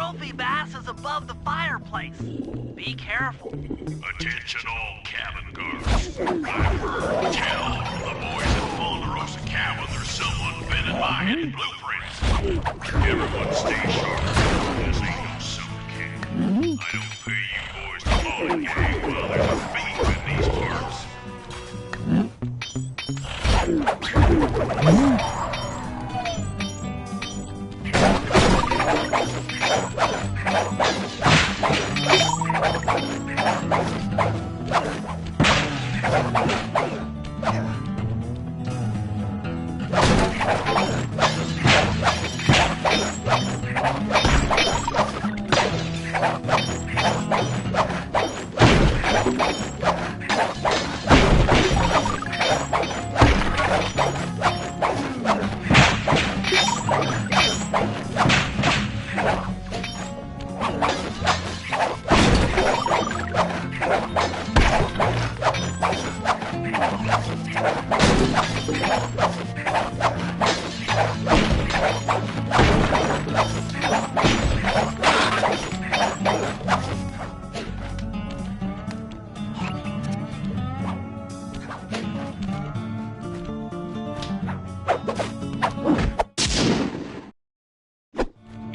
trophy bass is above the fireplace. Be careful. Attention all cabin guards. I've heard tell the boys at Ponderosa Cabin there's someone been in my hidden blueprints. Everyone stay sharp. This ain't no suit king. I don't pay you boys to lollygag while there's a thief in these parts.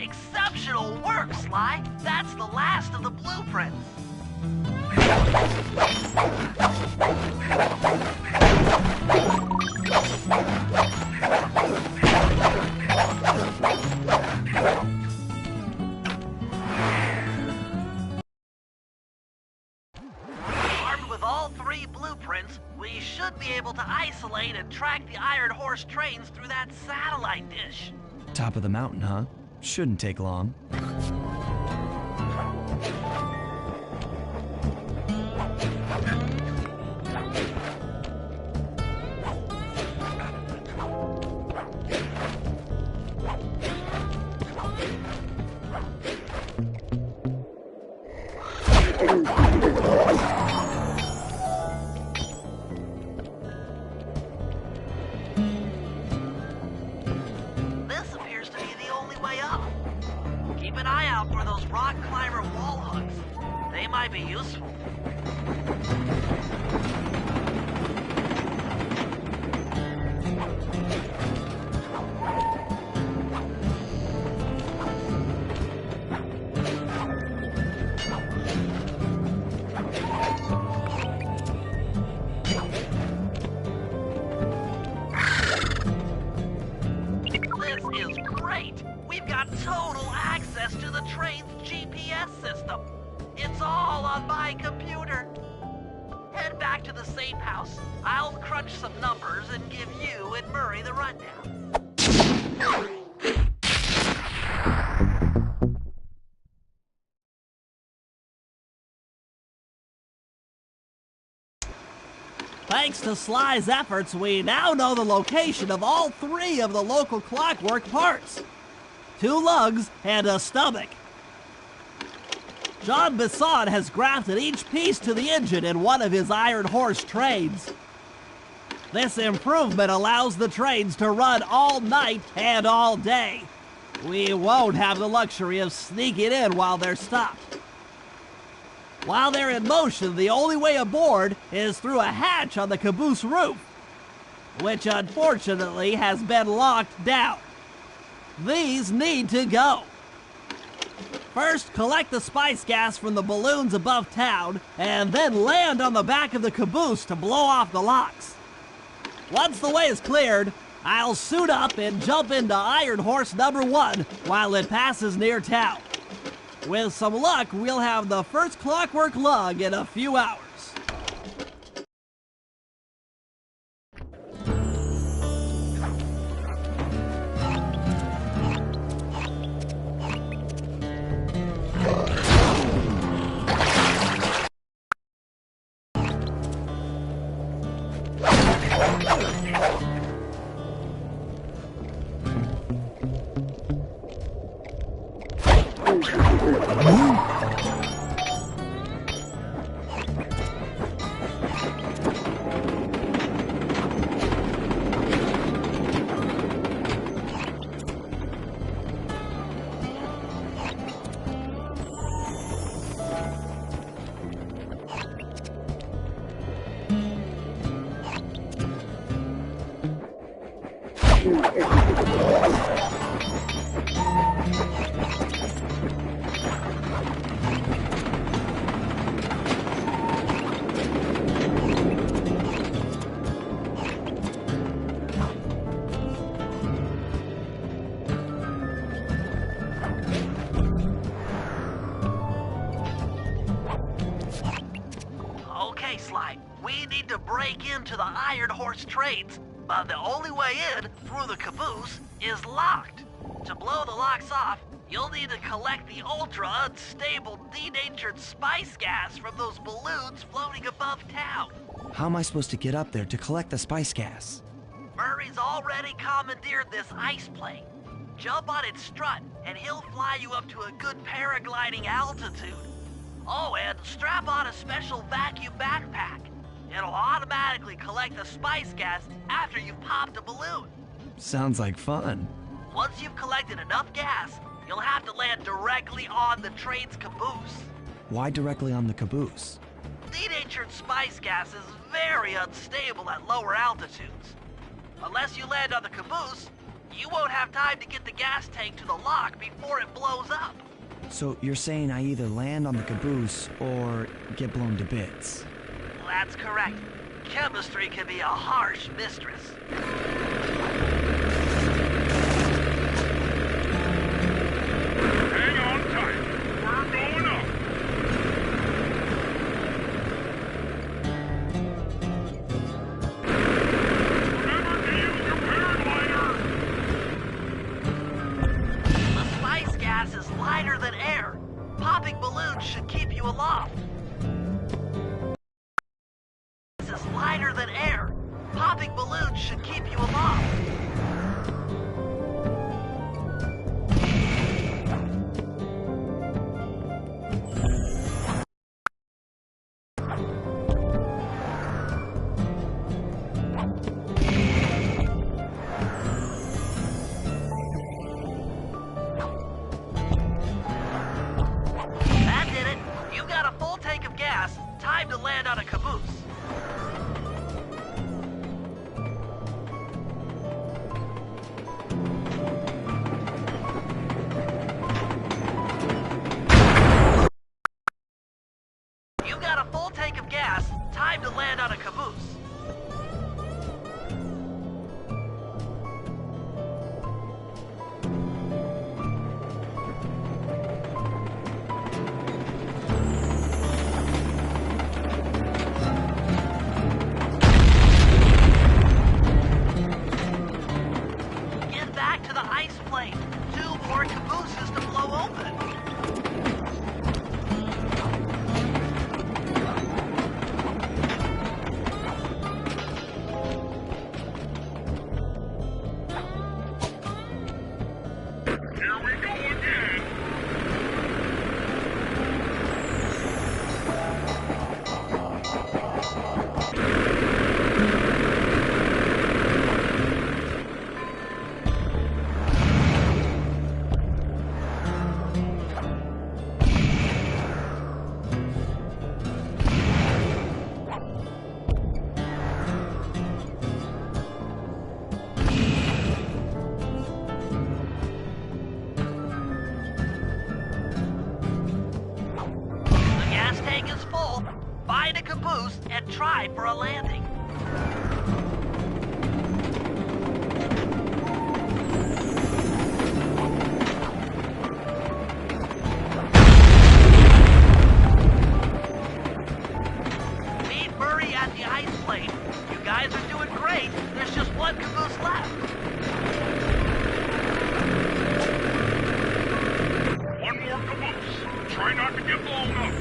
Exceptional work, Sly. That's the last of the blueprints. Armed with all 3 blueprints, we should be able to isolate and track the Iron Horse trains through that satellite dish. Top of the mountain, huh? Shouldn't take long. This appears to be the only way up. Keep an eye out for those rock climber wall hooks. They might be useful. This is great! We've got total access to the train's GPS system. It's all on my computer. Head back to the safe house. I'll crunch some numbers and give you and Murray the rundown. Thanks to Sly's efforts, we now know the location of all 3 of the local clockwork parts. 2 lugs and a stomach. John Bisson has grafted each piece to the engine in one of his Iron Horse trains. This improvement allows the trains to run all night and all day. We won't have the luxury of sneaking in while they're stopped. While they're in motion, the only way aboard is through a hatch on the caboose roof, which unfortunately has been locked down. These need to go. First, collect the spice gas from the balloons above town, and then land on the back of the caboose to blow off the locks. Once the way is cleared, I'll suit up and jump into Iron Horse number 1 while it passes near town. With some luck, we'll have the first clockwork lug in a few hours. Okay, Sly, we need to break into the Iron Horse trades, but the only way in, through the caboose, is locked. To blow the locks off, you'll need to collect the ultra-unstable, denatured spice gas from those balloons floating above town. How am I supposed to get up there to collect the spice gas? Murray's already commandeered this ice plane. Jump on its strut, and he'll fly you up to a good paragliding altitude. Oh, and strap on a special vacuum backpack. It'll automatically collect the spice gas after you've popped a balloon. Sounds like fun. Once you've collected enough gas, you'll have to land directly on the train's caboose. Why directly on the caboose? Denatured spice gas is very unstable at lower altitudes. Unless you land on the caboose, you won't have time to get the gas tank to the lock before it blows up. So you're saying I either land on the caboose or get blown to bits? That's correct. Chemistry can be a harsh mistress. Hang on tight. We're going up. Remember to use your paraglider. The spice gas is lighter than air. Popping balloons should keep you aloft. This is lighter than air. Popping balloons should keep you aloft. That did it. You got a full tank of gas. Time to land on a caboose. You got a full tank of gas. Time to land on a caboose. Get back to the ice plane. 2 more cabooses to blow open. Here we go again. The gas tank is full. Find a caboose and try for a landing. Meet Murray at the ice plane. You guys are doing great. There's just one caboose left. One more caboose. Try not to get blown up.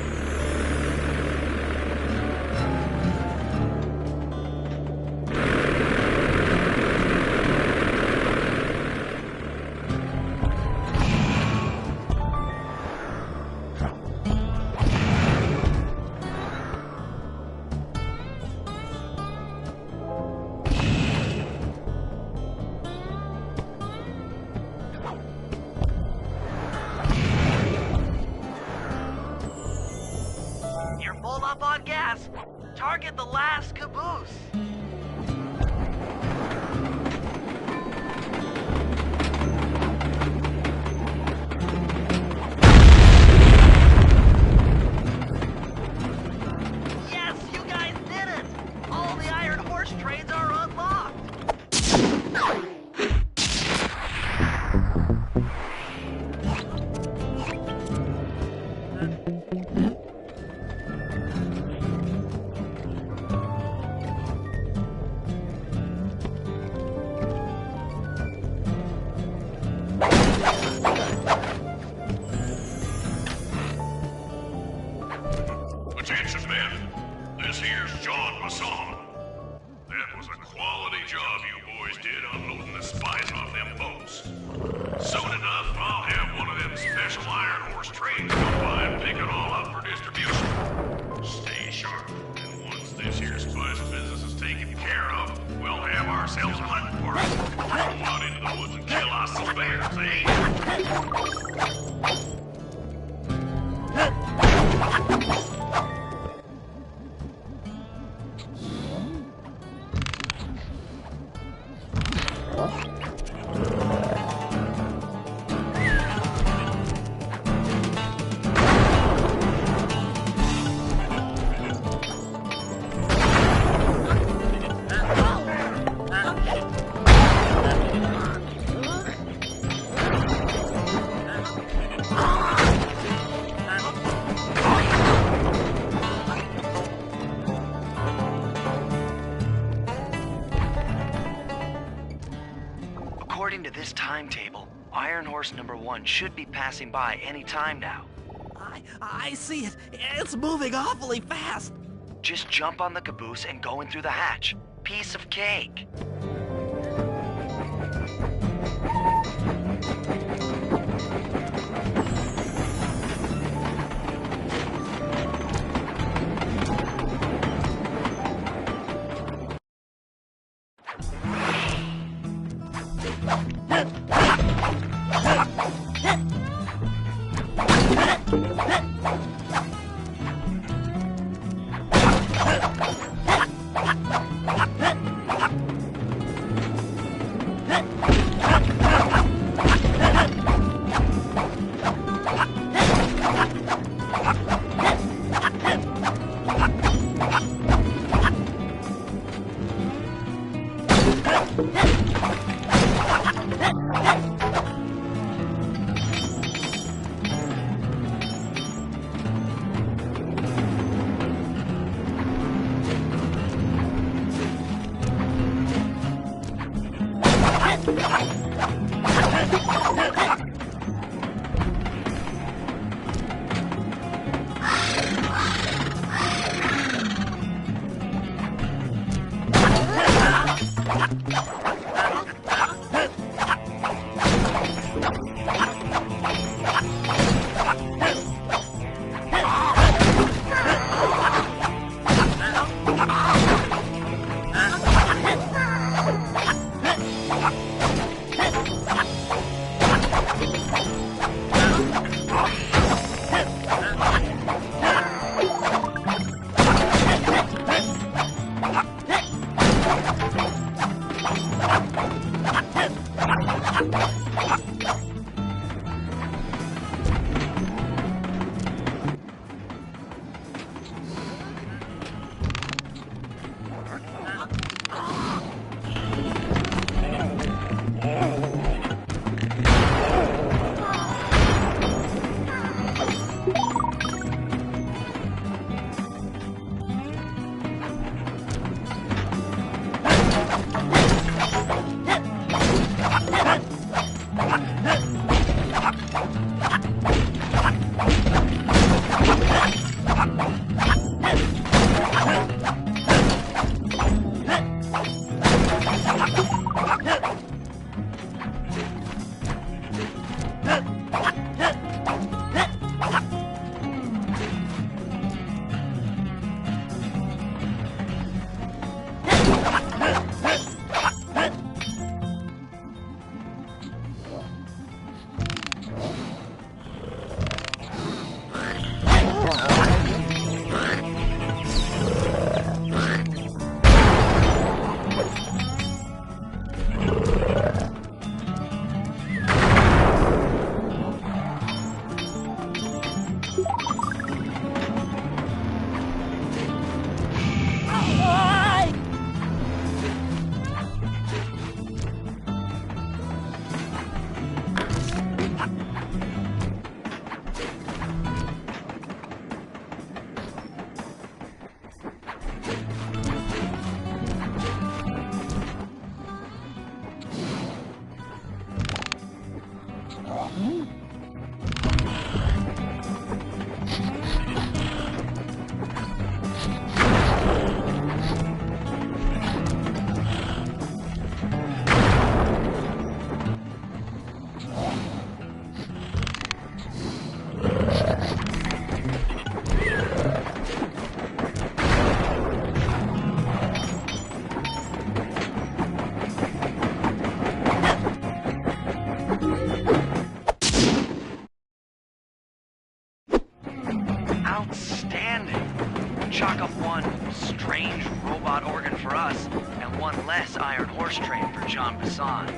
You're full up on gas. Target the last caboose. Attention, men. This here's John Masson. That was a quality job you boys did unloading the spies off them boats. Soon enough, I'll have one of them special Iron Horse trains come by and pick it all up for distribution. Stay sharp, and once this here spice business is taken care of, we'll have ourselves a hunting party. Go out into the woods and kill us some bears, eh? According to this timetable, Iron Horse number 1 should be passing by any time now. I see it. It's moving awfully fast. Just jump on the caboose and go in through the hatch. Piece of cake. Outstanding! Chalk up one strange robot organ for us, and one less iron horse train for John Bassan.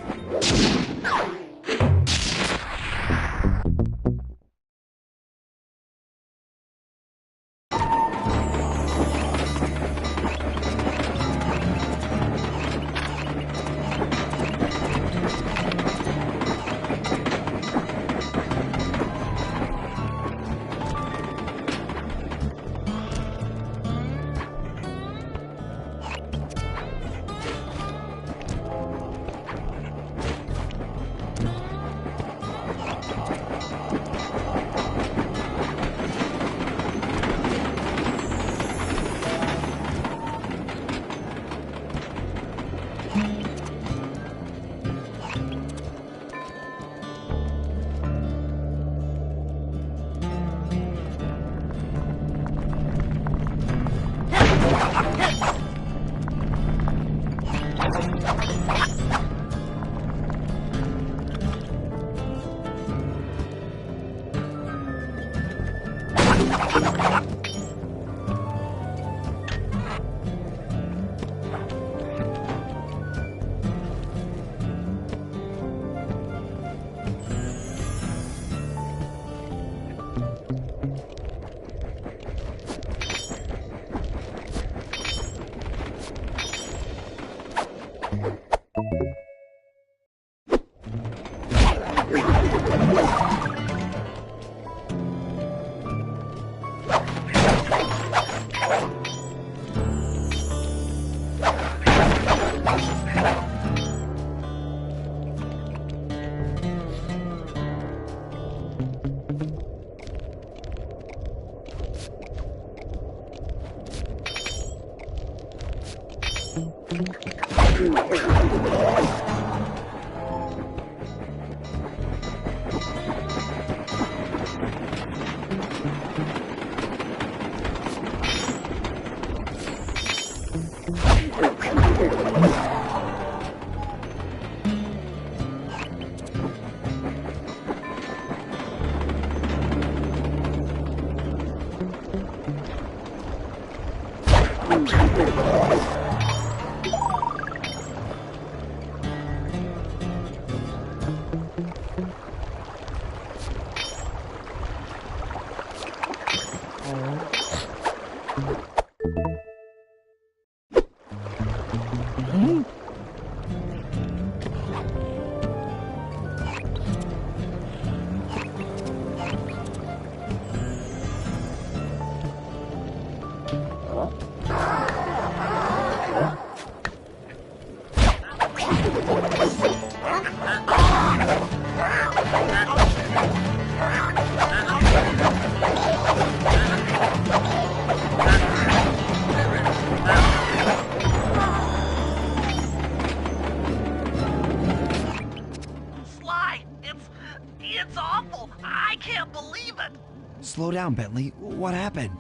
Slow down, Bentley. What happened?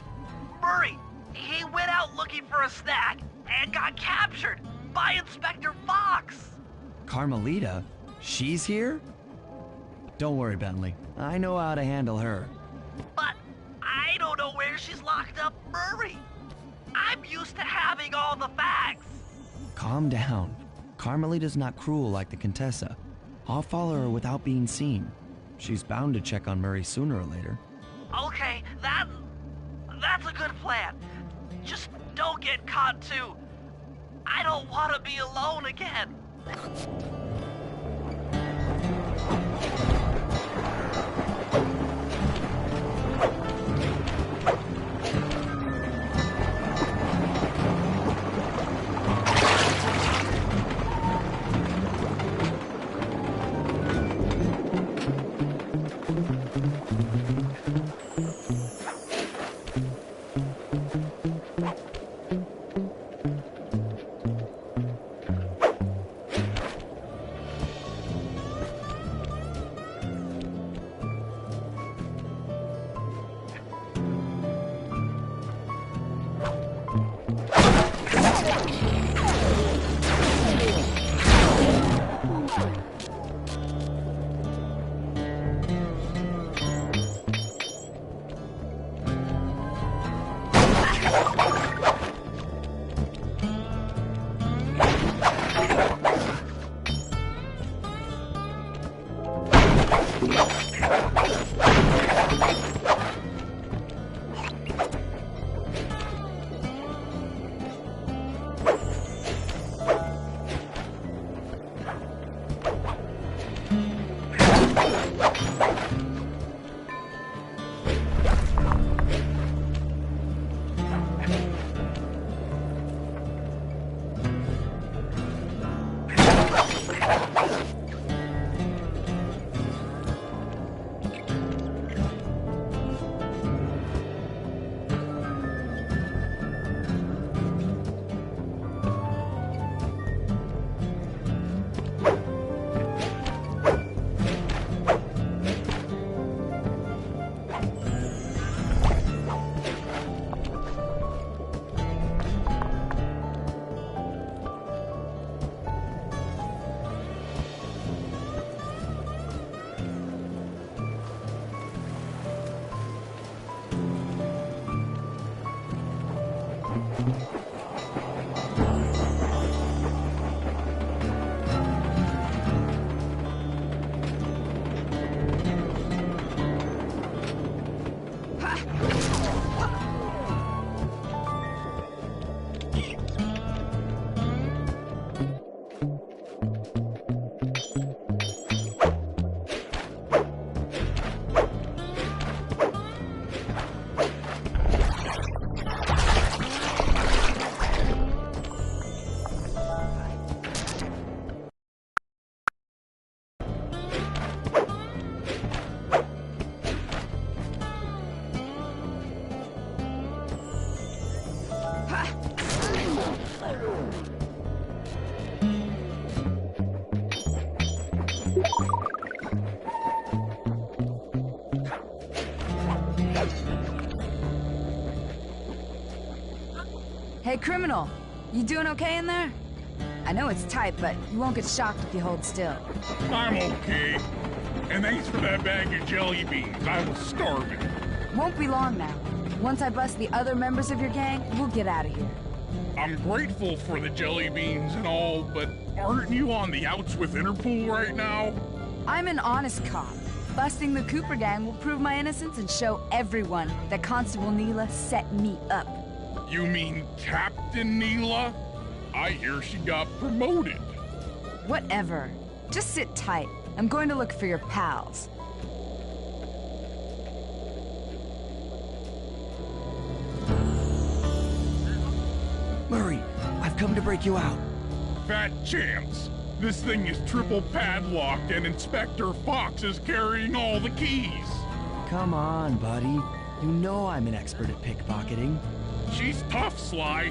Murray, he went out looking for a snack and got captured by Inspector Fox. Carmelita? She's here? Don't worry, Bentley. I know how to handle her. But I don't know where she's locked up, Murray. I'm used to having all the facts. Calm down. Carmelita's not cruel like the Contessa. I'll follow her without being seen. She's bound to check on Murray sooner or later. Okay, that's a good plan. Just don't get caught too. I don't want to be alone again. Hey, criminal. You doing okay in there? I know it's tight, but you won't get shocked if you hold still. I'm okay. And thanks for that bag of jelly beans. I was starving. Won't be long now. Once I bust the other members of your gang, we'll get out of here. I'm grateful for the jelly beans and all, but aren't you on the outs with Interpol right now? I'm an honest cop. Busting the Cooper gang will prove my innocence and show everyone that Constable Neela set me up. You mean Captain Neela? I hear she got promoted. Whatever. Just sit tight. I'm going to look for your pals. Murray, I've come to break you out. Fat chance. This thing is triple padlocked and Inspector Fox is carrying all the keys. Come on, buddy. You know I'm an expert at pickpocketing. She's tough, Sly.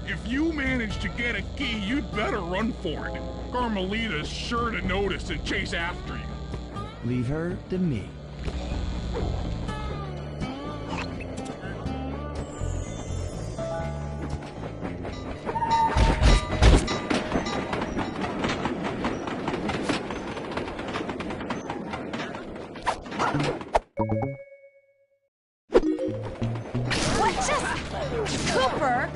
If you manage to get a key, you'd better run for it. Carmelita's sure to notice and chase after you. Leave her to me. What just... Cooper?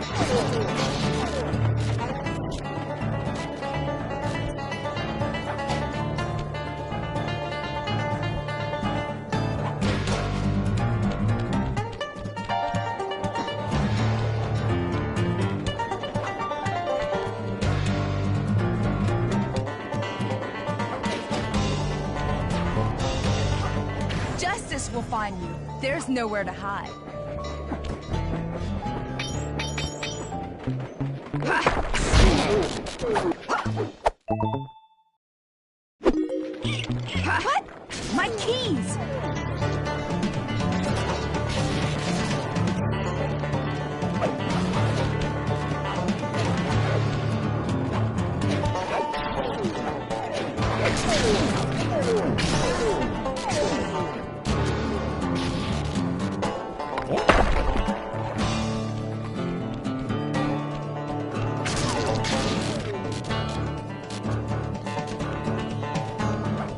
Justice will find you. There's nowhere to hide. What? My keys!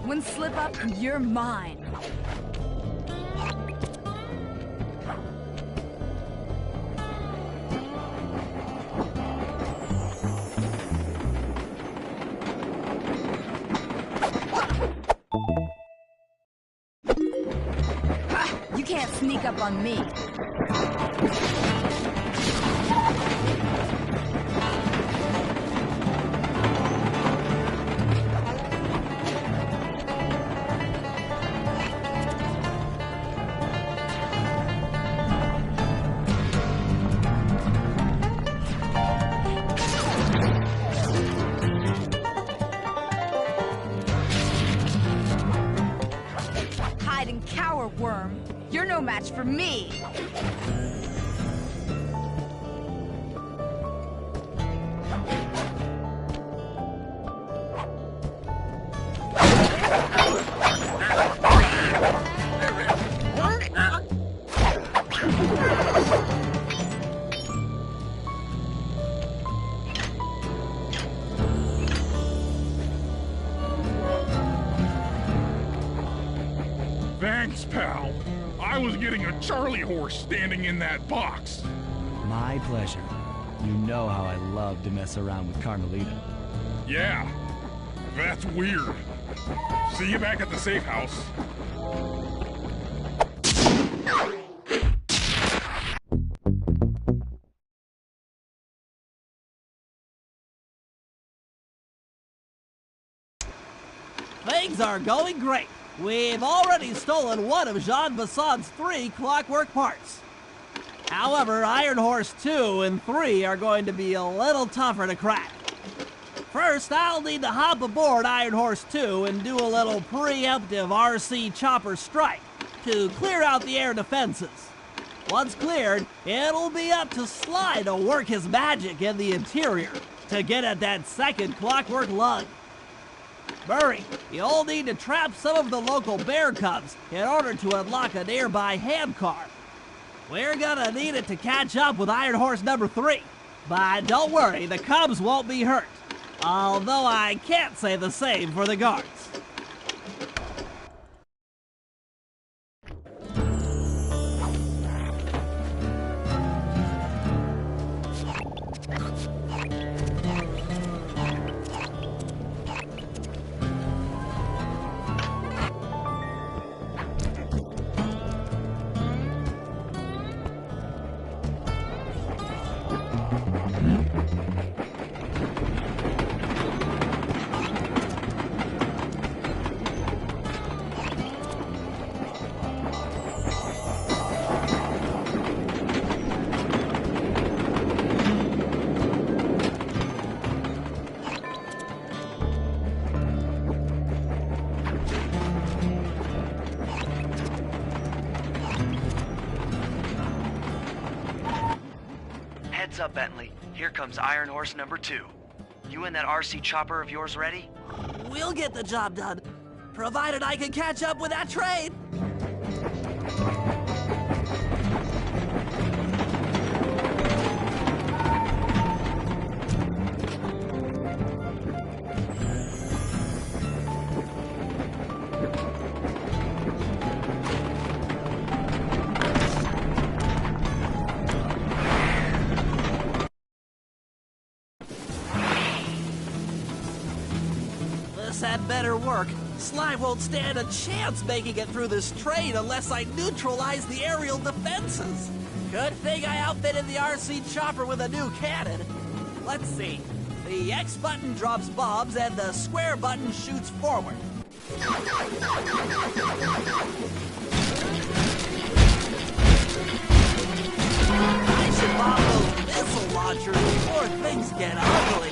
One slip up and you're mine. You can't sneak up on me. Hide and cower, worm. You're no match for me. Thanks, pal. I was getting a Charlie horse standing in that box. My pleasure. You know how I love to mess around with Carmelita. Yeah, that's weird. See you back at the safe house. Things are going great. We've already stolen one of Jean Bassad's 3 clockwork parts. However, Iron Horse 2 and 3 are going to be a little tougher to crack. First, I'll need to hop aboard Iron Horse 2 and do a little preemptive RC chopper strike to clear out the air defenses. Once cleared, it'll be up to Sly to work his magic in the interior to get at that second clockwork lug. Murray, you'll need to trap some of the local bear cubs in order to unlock a nearby handcar. We're gonna need it to catch up with Iron Horse number 3. But don't worry, the cubs won't be hurt. Although I can't say the same for the guards. Heads up, Bentley. Here comes Iron Horse number 2. You and that RC chopper of yours ready? We'll get the job done, provided I can catch up with that train. This had better work. Slime won't stand a chance making it through this train unless I neutralize the aerial defenses. Good thing I outfitted the RC chopper with a new cannon. Let's see. The X button drops bombs and the square button shoots forward. I should bomb those missile launchers before things get ugly.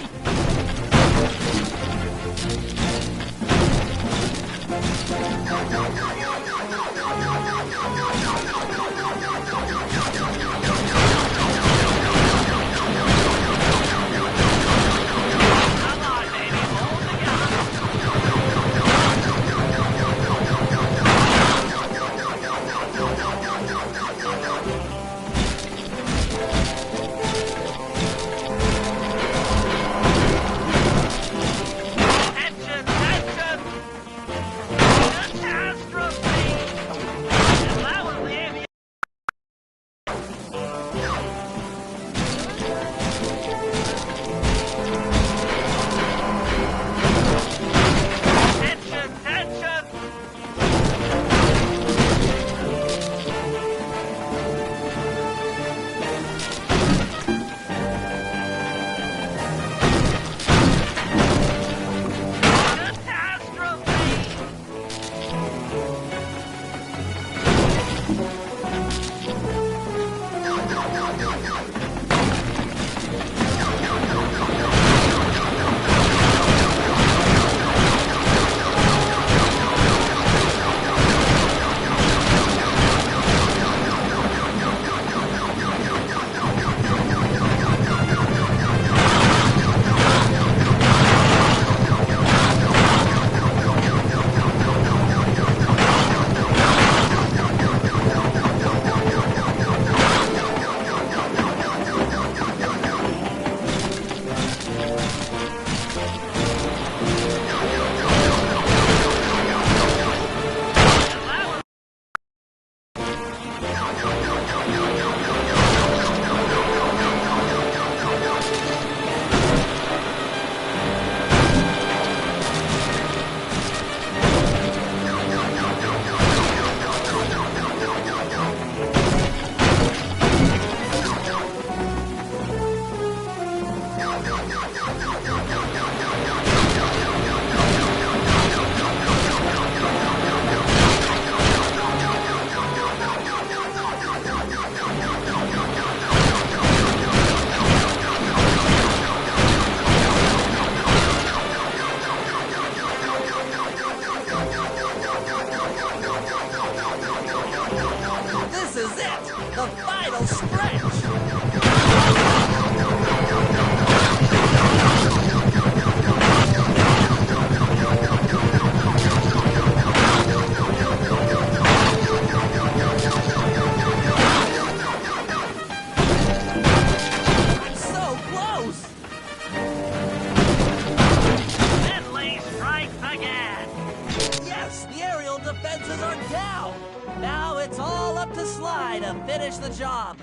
powered down. Now it's all up to Sly to finish the job.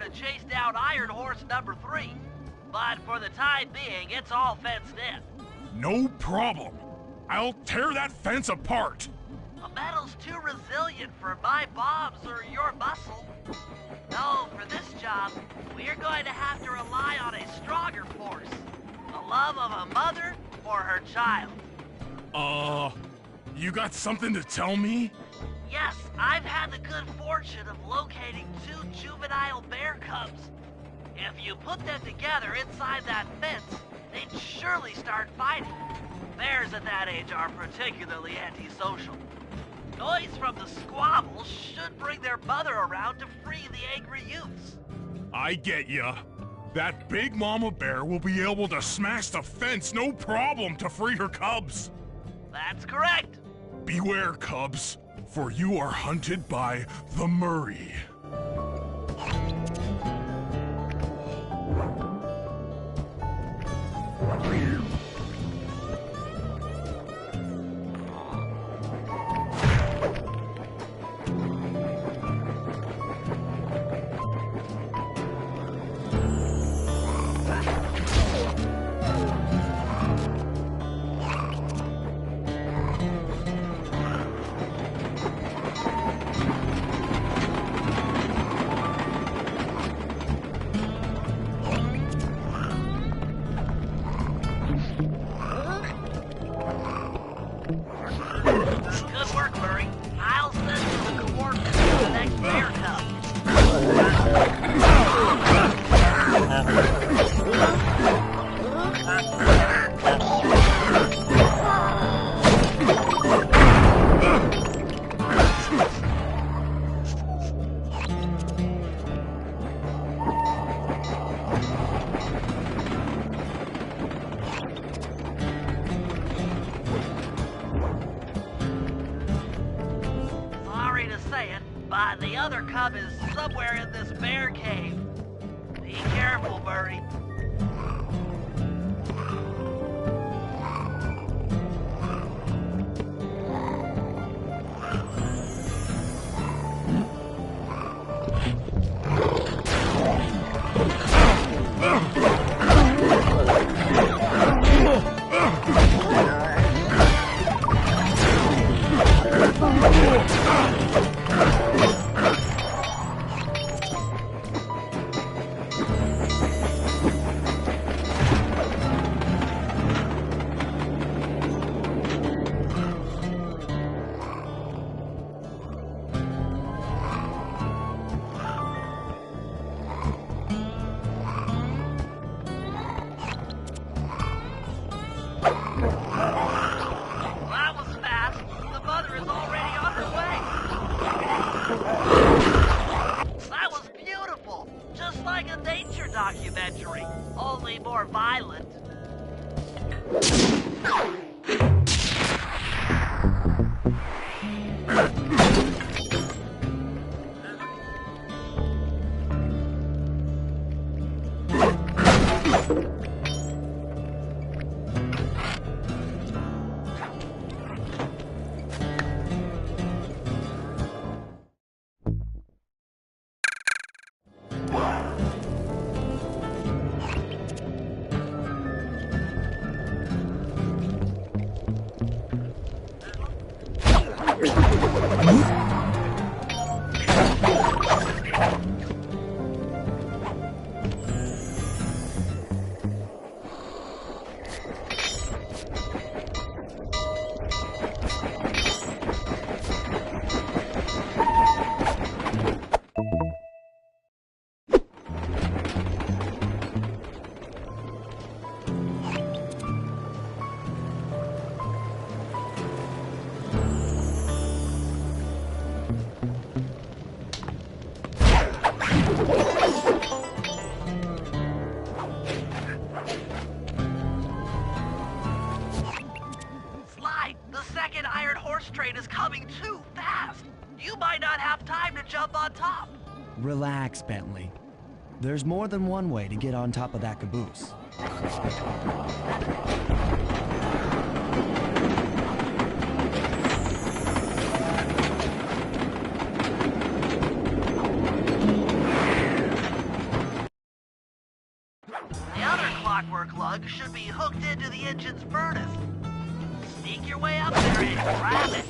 to chase down Iron Horse number 3. But for the time being, it's all fenced in. No problem. I'll tear that fence apart. The metal's too resilient for my bombs or your muscle. No, for this job, we're going to have to rely on a stronger force. The love of a mother or her child. You got something to tell me? Yes, I've had the good fortune of locating 2 juvenile bear cubs. If you put them together inside that fence, they'd surely start fighting. Bears at that age are particularly antisocial. Noise from the squabbles should bring their mother around to free the angry youths. I get ya. That big mama bear will be able to smash the fence no problem to free her cubs. That's correct. Beware, cubs, for you are hunted by the Murray. Good work, Murray. I'll send you the coordinates for the next bear cub. Sorry to say it, but the other cub is somewhere in this bear cave. Be careful, Murray. Slide, the second Iron Horse train is coming too fast. You might not have time to jump on top. Relax, Bentley. There's more than one way to get on top of that caboose. The other clockwork lug should be hooked into the engine's furnace. Sneak your way up there and grab it.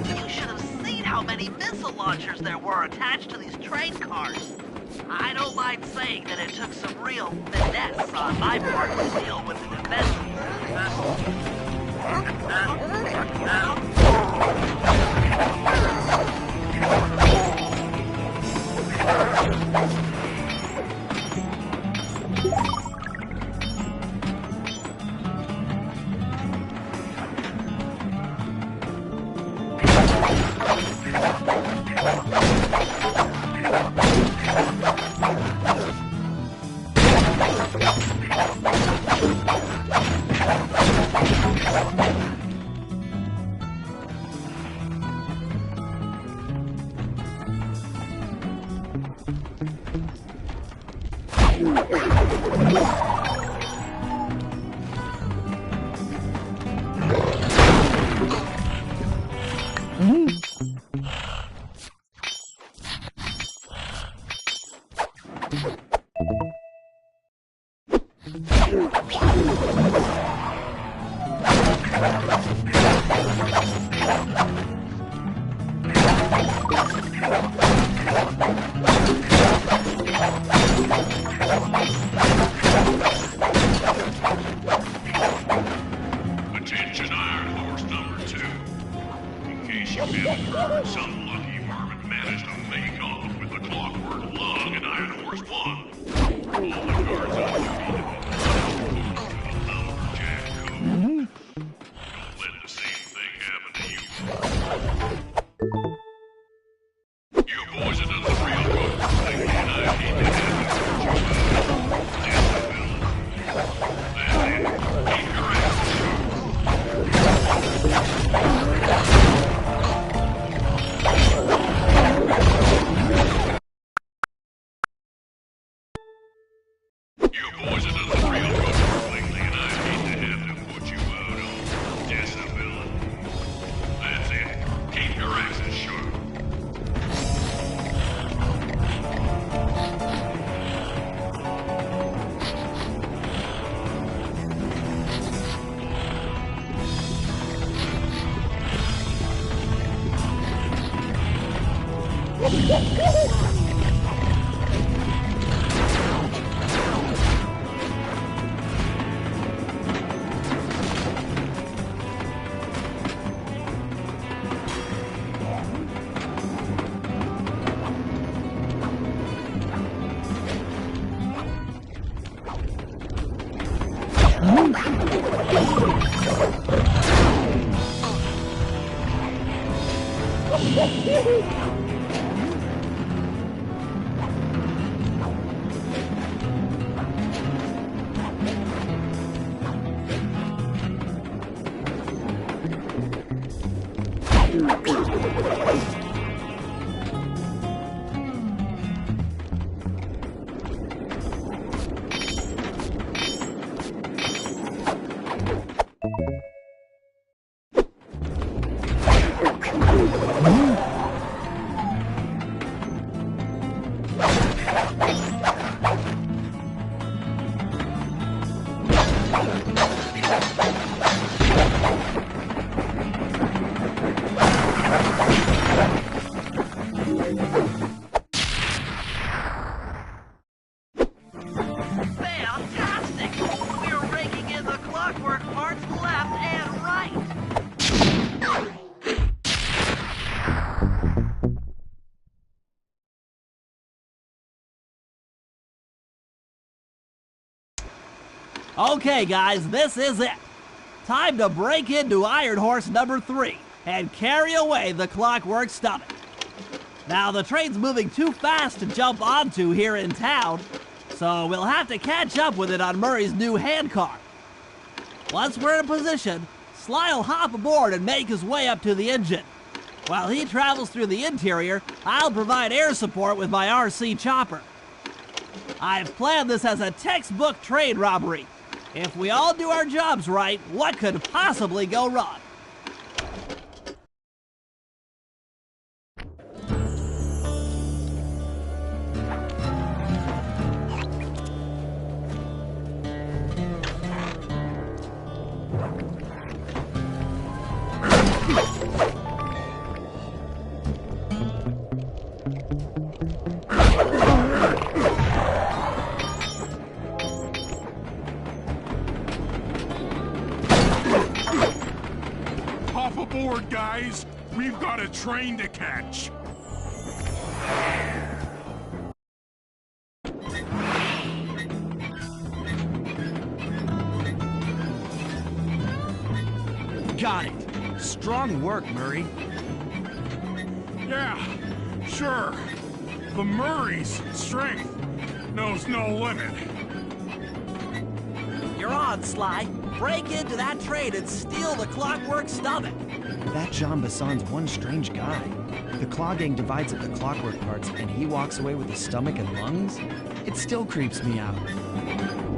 You should have seen how many missile launchers there were attached to these train cars. I don't mind saying that it took some real finesse on my part to deal with an Attention Iron Horse number 2. In case you haven't heard, some lucky varmint managed to make off with the clockwork lug and Iron Horse 1. All the guards on duty have a lumberjack code. Don't let the same thing happen to you. You boys have done the real good thing, and I need to have you that's it. Keep your ass shut. You boys have done the real good work lately, and I hate to have to put you out on disability. That's it. Keep your asses sharp. Fantastic! We're raking in the clockwork parts left and right! Okay, guys, this is it. Time to break into Iron Horse number 3 and carry away the clockwork stomach. Now, the train's moving too fast to jump onto here in town, so we'll have to catch up with it on Murray's new handcar. Once we're in position, Sly'll hop aboard and make his way up to the engine. While he travels through the interior, I'll provide air support with my RC chopper. I've planned this as a textbook train robbery. If we all do our jobs right, what could possibly go wrong? Hop aboard, guys. We've got a train to catch. Got it. Strong work, Murray. Yeah, sure. The Murray's strength knows no limit. You're on, Sly. Break into that train and steal the clockwork stomach. That Jean Basson's one strange guy. The Claw Gang divides up the clockwork parts and he walks away with the stomach and lungs? It still creeps me out.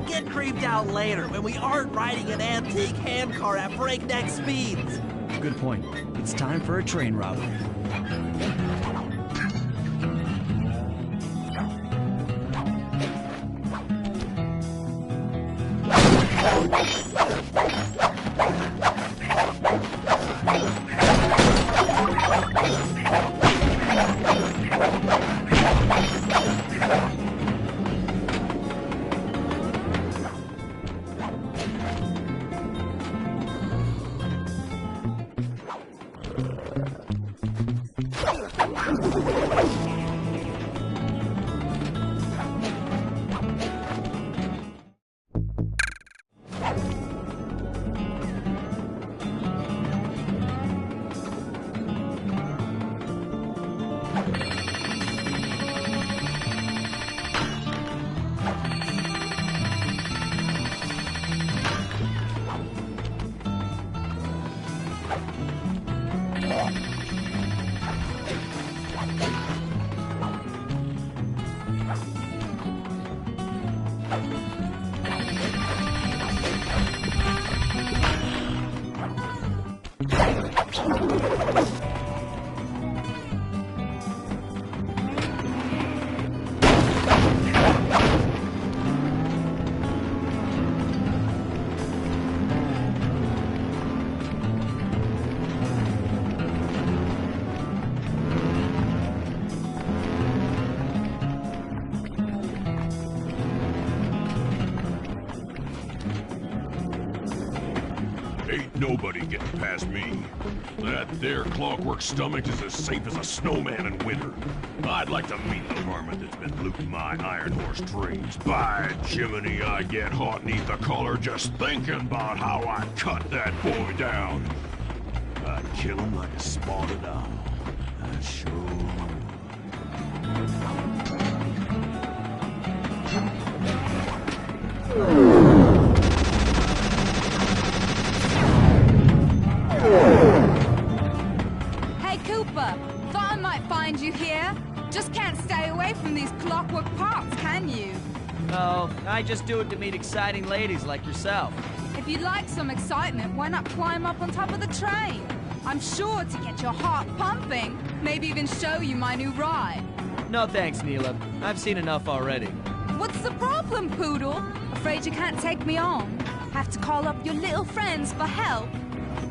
Get creeped out later when we aren't riding an antique handcar at breakneck speeds. Good point. It's time for a train robbery. Ain't nobody getting past me. That there clockwork stomach is as safe as a snowman in winter. I'd like to meet the varmint that's been looting my Iron Horse trains. By Jiminy, I get hot neath the collar just thinking about how I cut that boy down. I'd kill him like a spotted owl. I sure would. you hear? Just can't stay away from these clockwork parts, can you? Oh, I just do it to meet exciting ladies like yourself. If you'd like some excitement, why not climb up on top of the train? I'm sure to get your heart pumping, maybe even show you my new ride. No thanks, Neela. I've seen enough already. What's the problem, Poodle? Afraid you can't take me on? Have to call up your little friends for help?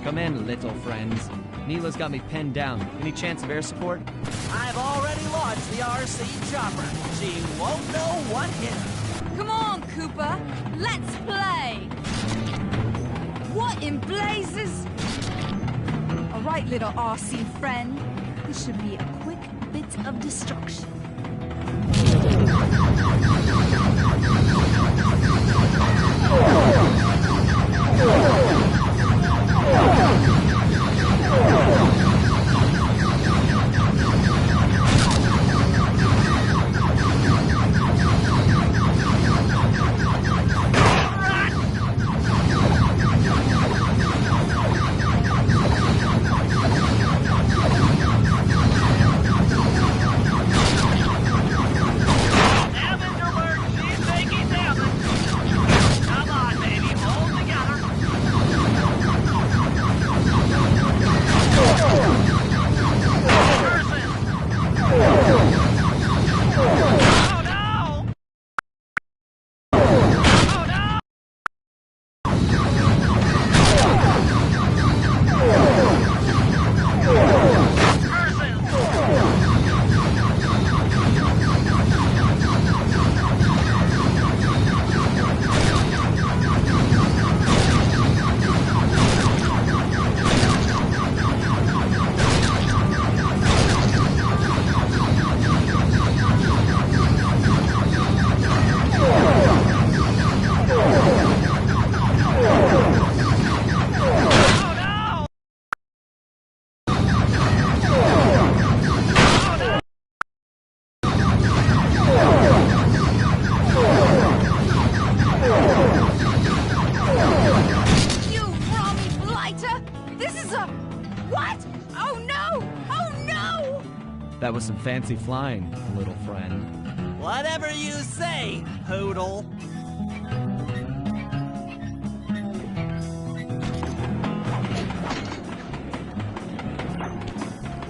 Come in, little friends. Neela's got me pinned down. Any chance of air support? I've already launched the RC chopper. She won't know what hit her. Come on, Cooper. Let's play. What in blazes? All right, little RC friend. This should be a quick bit of destruction. That was some fancy flying, little friend. Whatever you say, Poodle.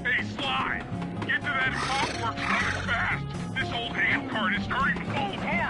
Hey, Sly! Get to that clockwork running fast! This old handcart is starting to fall apart!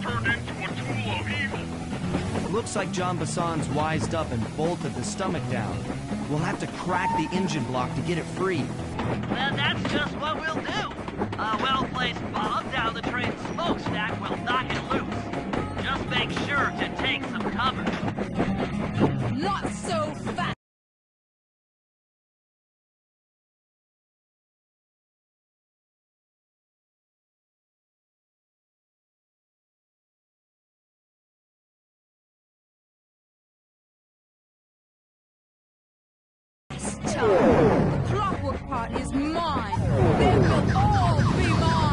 turned into a tool of evil. Looks like John Basson's wised up and bolted the stomach down. We'll have to crack the engine block to get it free. Then that's just what we'll do. A well-placed bomb down the train's smokestack will knock it loose. Just make sure to take some cover. Not so fast! The clockwork part is mine. They will all be mine.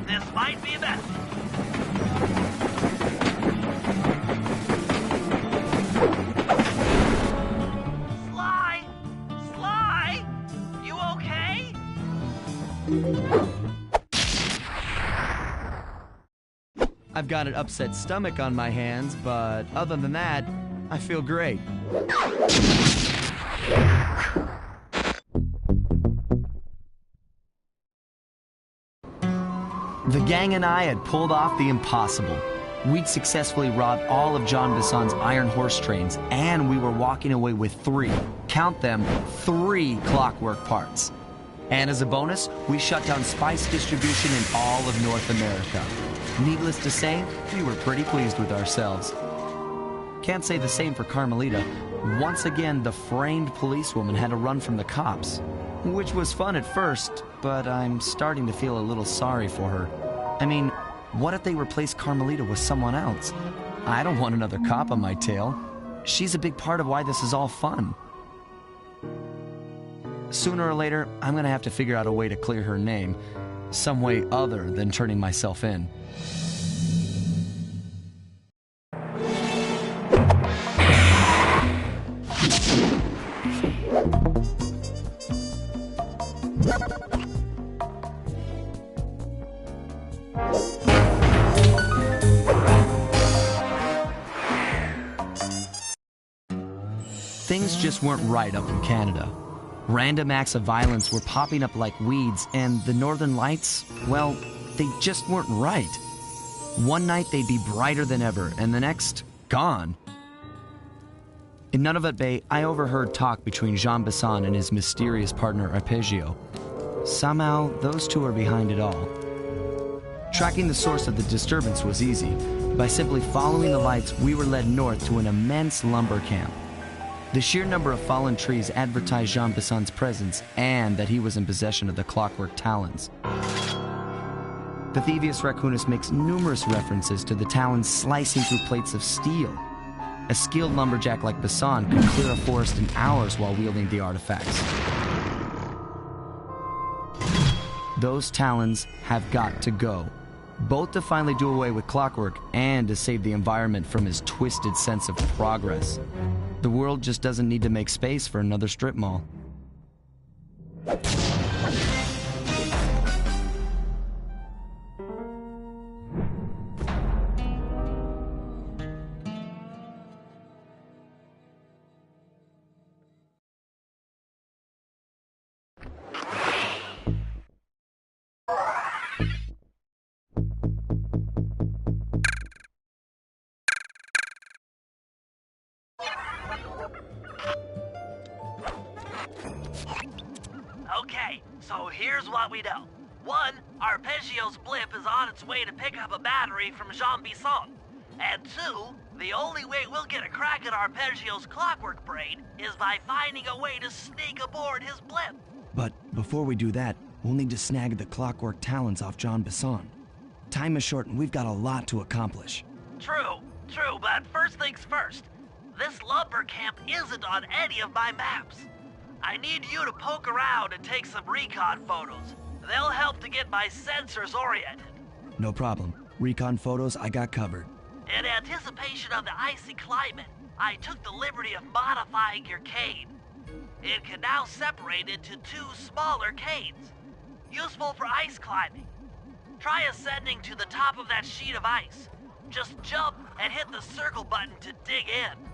This might be best. Sly! Sly! You okay? I've got an upset stomach on my hands, but other than that, I feel great. The gang and I had pulled off the impossible. We'd successfully robbed all of John Basson's iron horse trains, and we were walking away with count them, 3 clockwork parts. And as a bonus, we shut down spice distribution in all of North America. Needless to say, we were pretty pleased with ourselves. Can't say the same for Carmelita. Once again, the framed policewoman had to run from the cops, which was fun at first, but I'm starting to feel a little sorry for her. I mean, what if they replaced Carmelita with someone else? I don't want another cop on my tail. She's a big part of why this is all fun. Sooner or later, I'm gonna have to figure out a way to clear her name, some way other than turning myself in. Things just weren't right up in Canada. Random acts of violence were popping up like weeds, and the Northern Lights, well, they just weren't right. One night they'd be brighter than ever, and the next, gone. In Nunavut Bay, I overheard talk between Jean Basson and his mysterious partner Arpeggio. Somehow, those two are behind it all. Tracking the source of the disturbance was easy. By simply following the lights, we were led north to an immense lumber camp. The sheer number of fallen trees advertised Jean Bisson's presence and that he was in possession of the clockwork talons. The Thievius Raccoonus makes numerous references to the talons slicing through plates of steel. A skilled lumberjack like Bisson could clear a forest in hours while wielding the artifacts. Those talons have got to go, both to finally do away with clockwork and to save the environment from his twisted sense of progress. The world just doesn't need to make space for another strip mall. Okay, so here's what we know. 1, Arpeggio's blimp is on its way to pick up a battery from Jean Bisson. And 2, the only way we'll get a crack at Arpeggio's clockwork brain is by finding a way to sneak aboard his blimp. But before we do that, we'll need to snag the clockwork talons off Jean Bisson. Time is short and we've got a lot to accomplish. True, but first things first. This lumber camp isn't on any of my maps. I need you to poke around and take some recon photos. They'll help to get my sensors oriented. No problem. Recon photos I got covered. In anticipation of the icy climate, I took the liberty of modifying your cane. It can now separate into 2 smaller canes, useful for ice climbing. Try ascending to the top of that sheet of ice. Just jump and hit the circle button to dig in.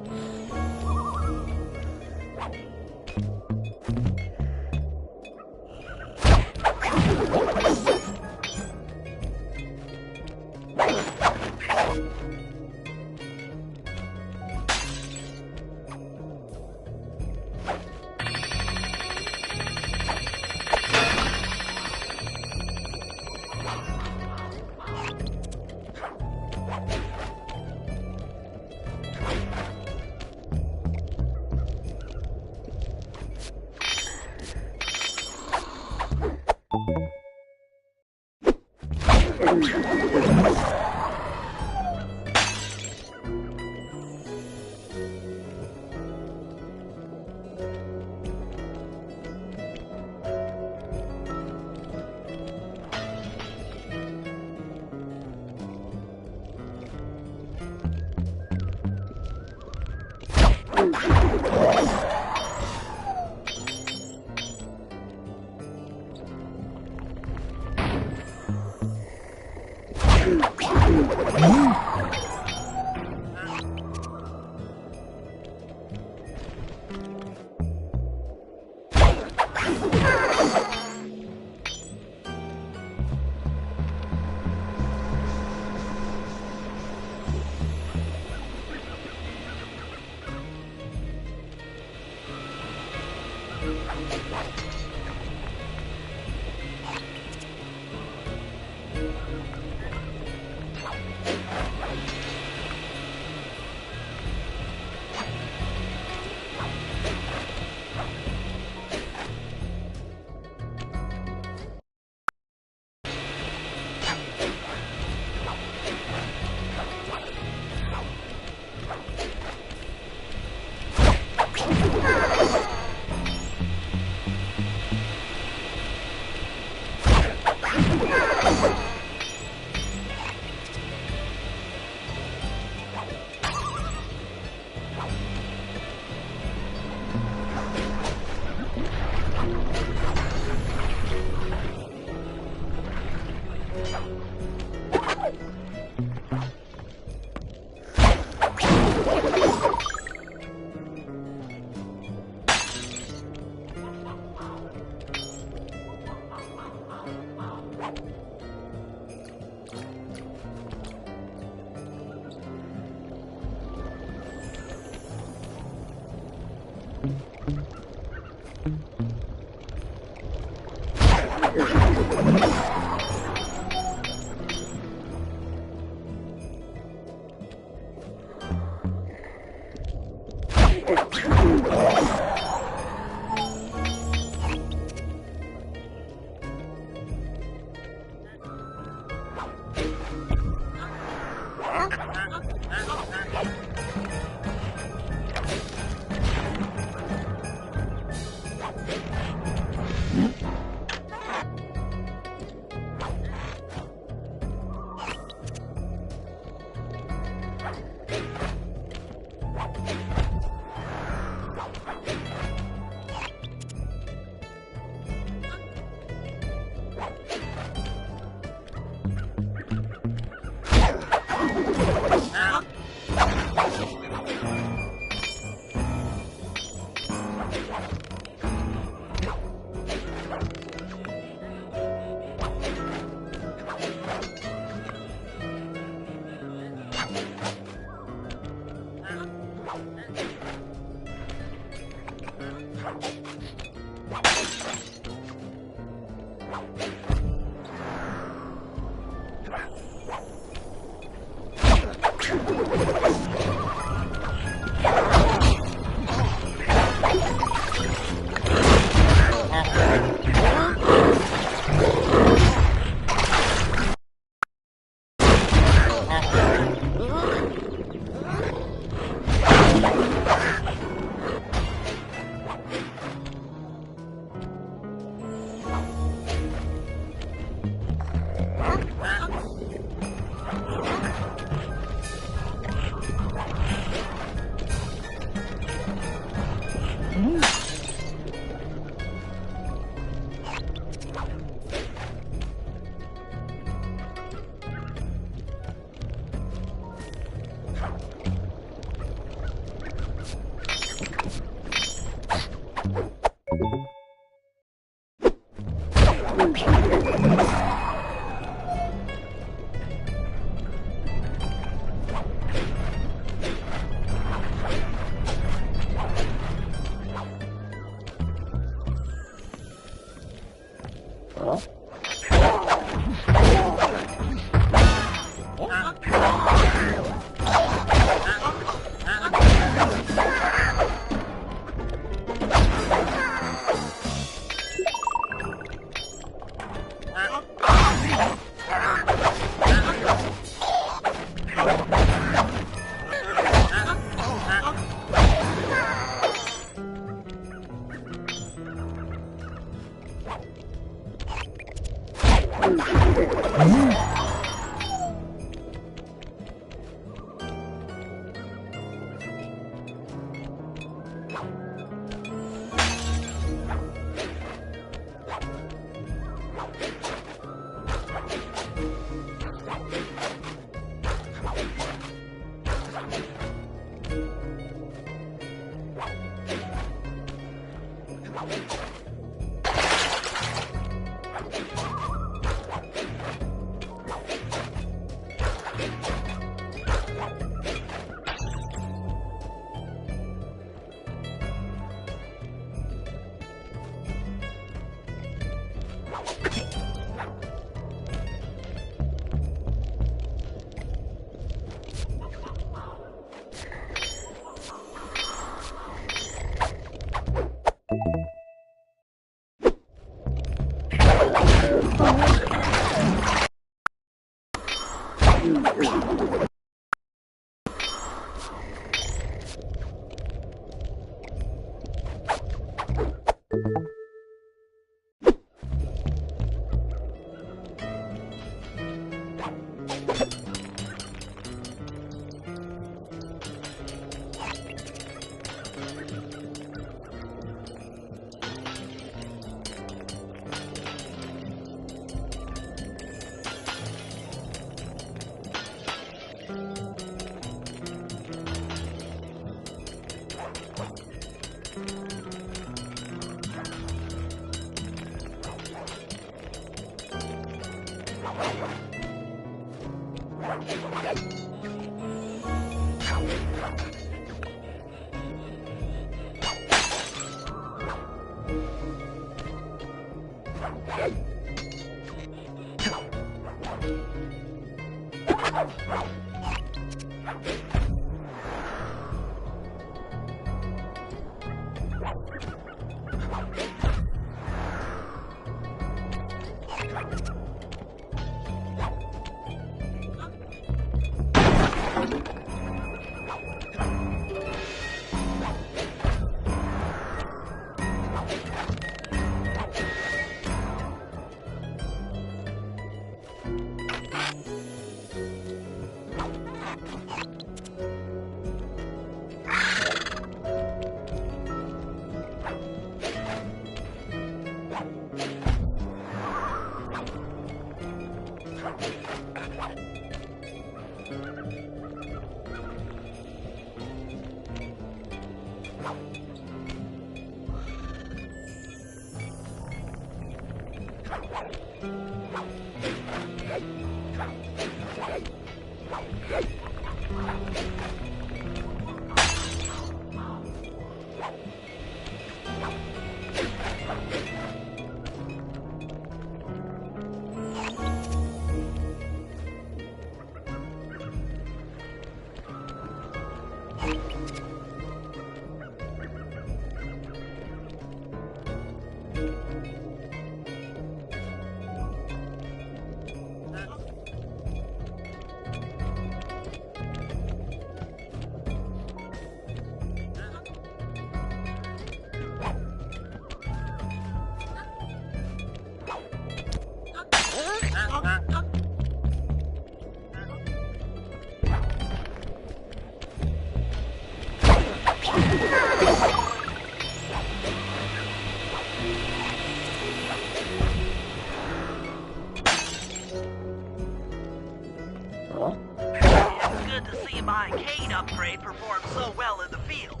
It's good to see my cane upgrade perform so well in the field.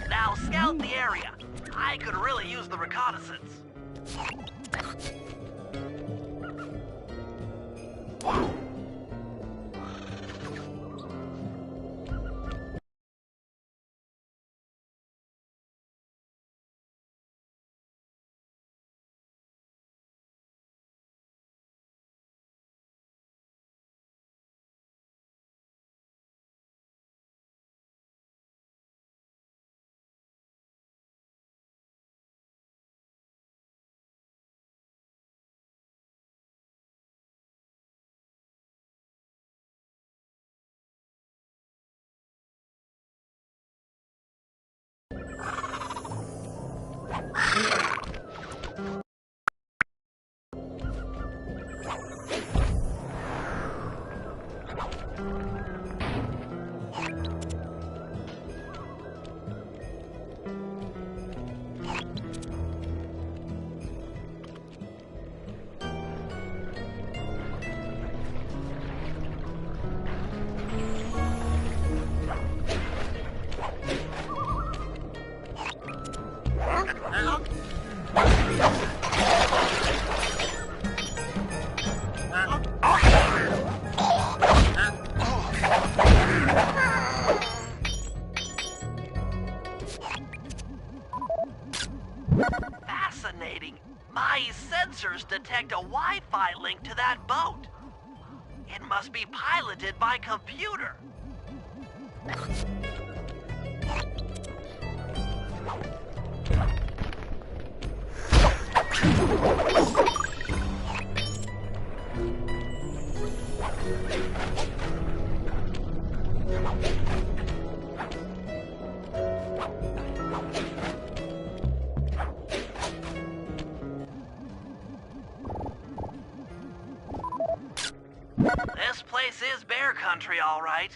Now scout the area. I could really use the reconnaissance. Fascinating. My sensors detect a Wi-Fi link to that boat. It must be piloted by computer. This place is bear country, all right.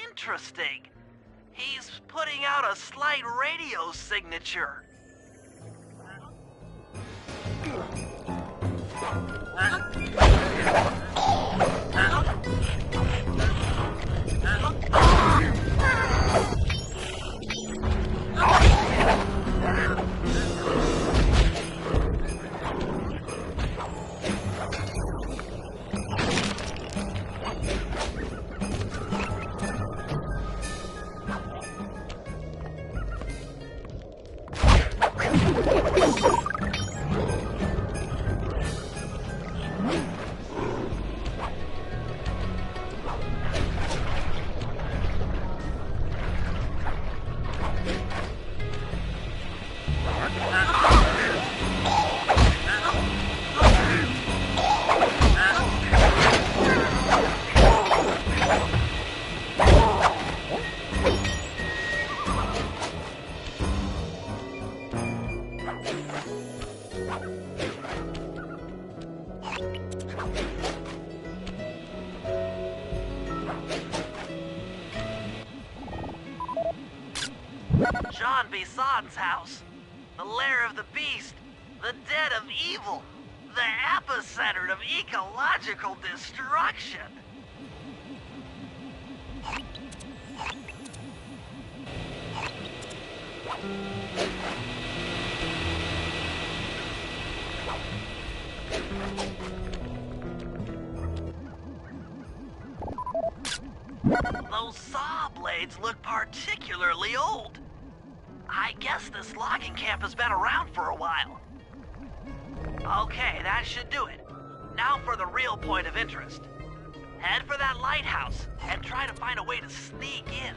Interesting. He's putting out a slight radio signature. John Bison's house. The lair of the beast. The den of evil. The epicenter of ecological destruction. Those saw blades look particularly old. I guess this logging camp has been around for a while. Okay, that should do it. Now for the real point of interest. Head for that lighthouse and try to find a way to sneak in.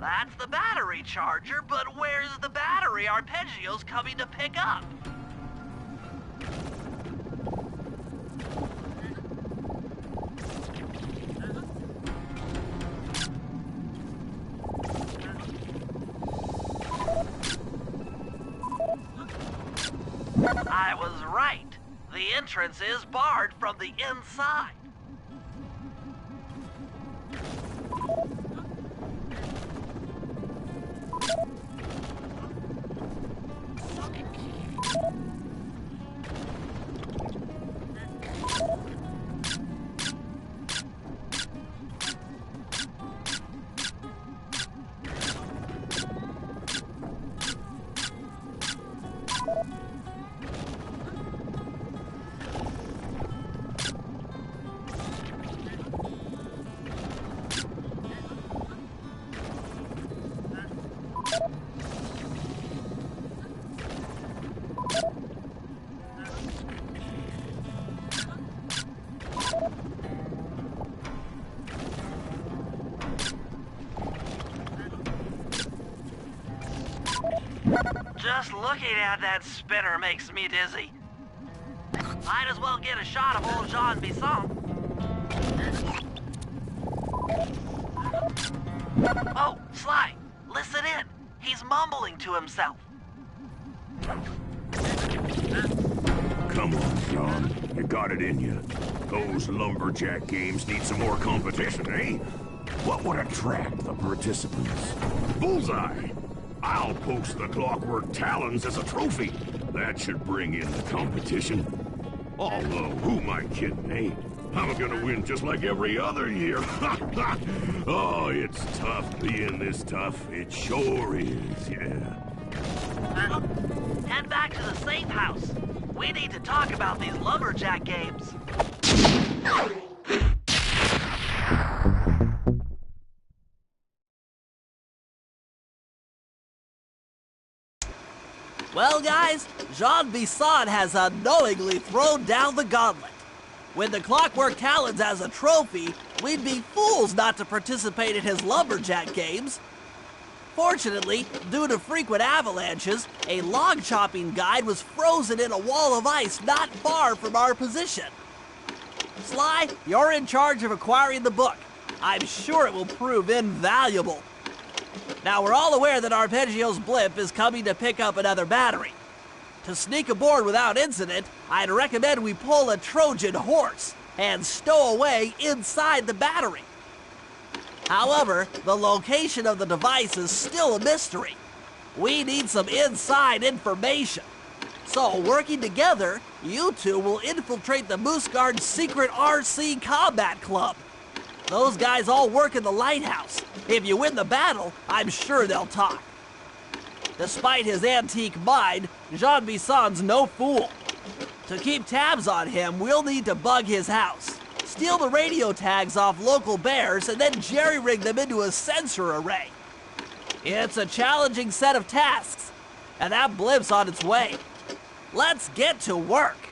That's the battery charger, but where's the battery Arpeggio's coming to pick up? I was right. The entrance is barred from the inside. Just looking at that spinner makes me dizzy. Might as well get a shot of old Jean Bisson. Oh, Sly, listen in. He's mumbling to himself. Come on, John. You got it in you. Those lumberjack games need some more competition, eh? What would attract the participants? Bullseye! I'll post the clockwork talons as a trophy. That should bring in the competition. Although, who am I kidding, eh? I'm gonna win just like every other year. Oh, it's tough being this tough. It sure is, yeah. Head back to the safe house. We need to talk about these lumberjack games. Well, guys, Jean Bisson has unknowingly thrown down the gauntlet. With the clockwork talons as a trophy, we'd be fools not to participate in his lumberjack games. Fortunately, due to frequent avalanches, a log chopping guide was frozen in a wall of ice not far from our position. Sly, you're in charge of acquiring the book. I'm sure it will prove invaluable. Now, we're all aware that Arpeggio's blimp is coming to pick up another battery. To sneak aboard without incident, I'd recommend we pull a Trojan horse and stow away inside the battery. However, the location of the device is still a mystery. We need some inside information. So, working together, you two will infiltrate the Moose Guard's secret RC Combat Club. Those guys all work in the lighthouse. If you win the battle, I'm sure they'll talk. Despite his antique mind, Jean Bisson's no fool. To keep tabs on him, we'll need to bug his house, steal the radio tags off local bears, and then jerry-rig them into a sensor array. It's a challenging set of tasks, and that blimp's on its way. Let's get to work.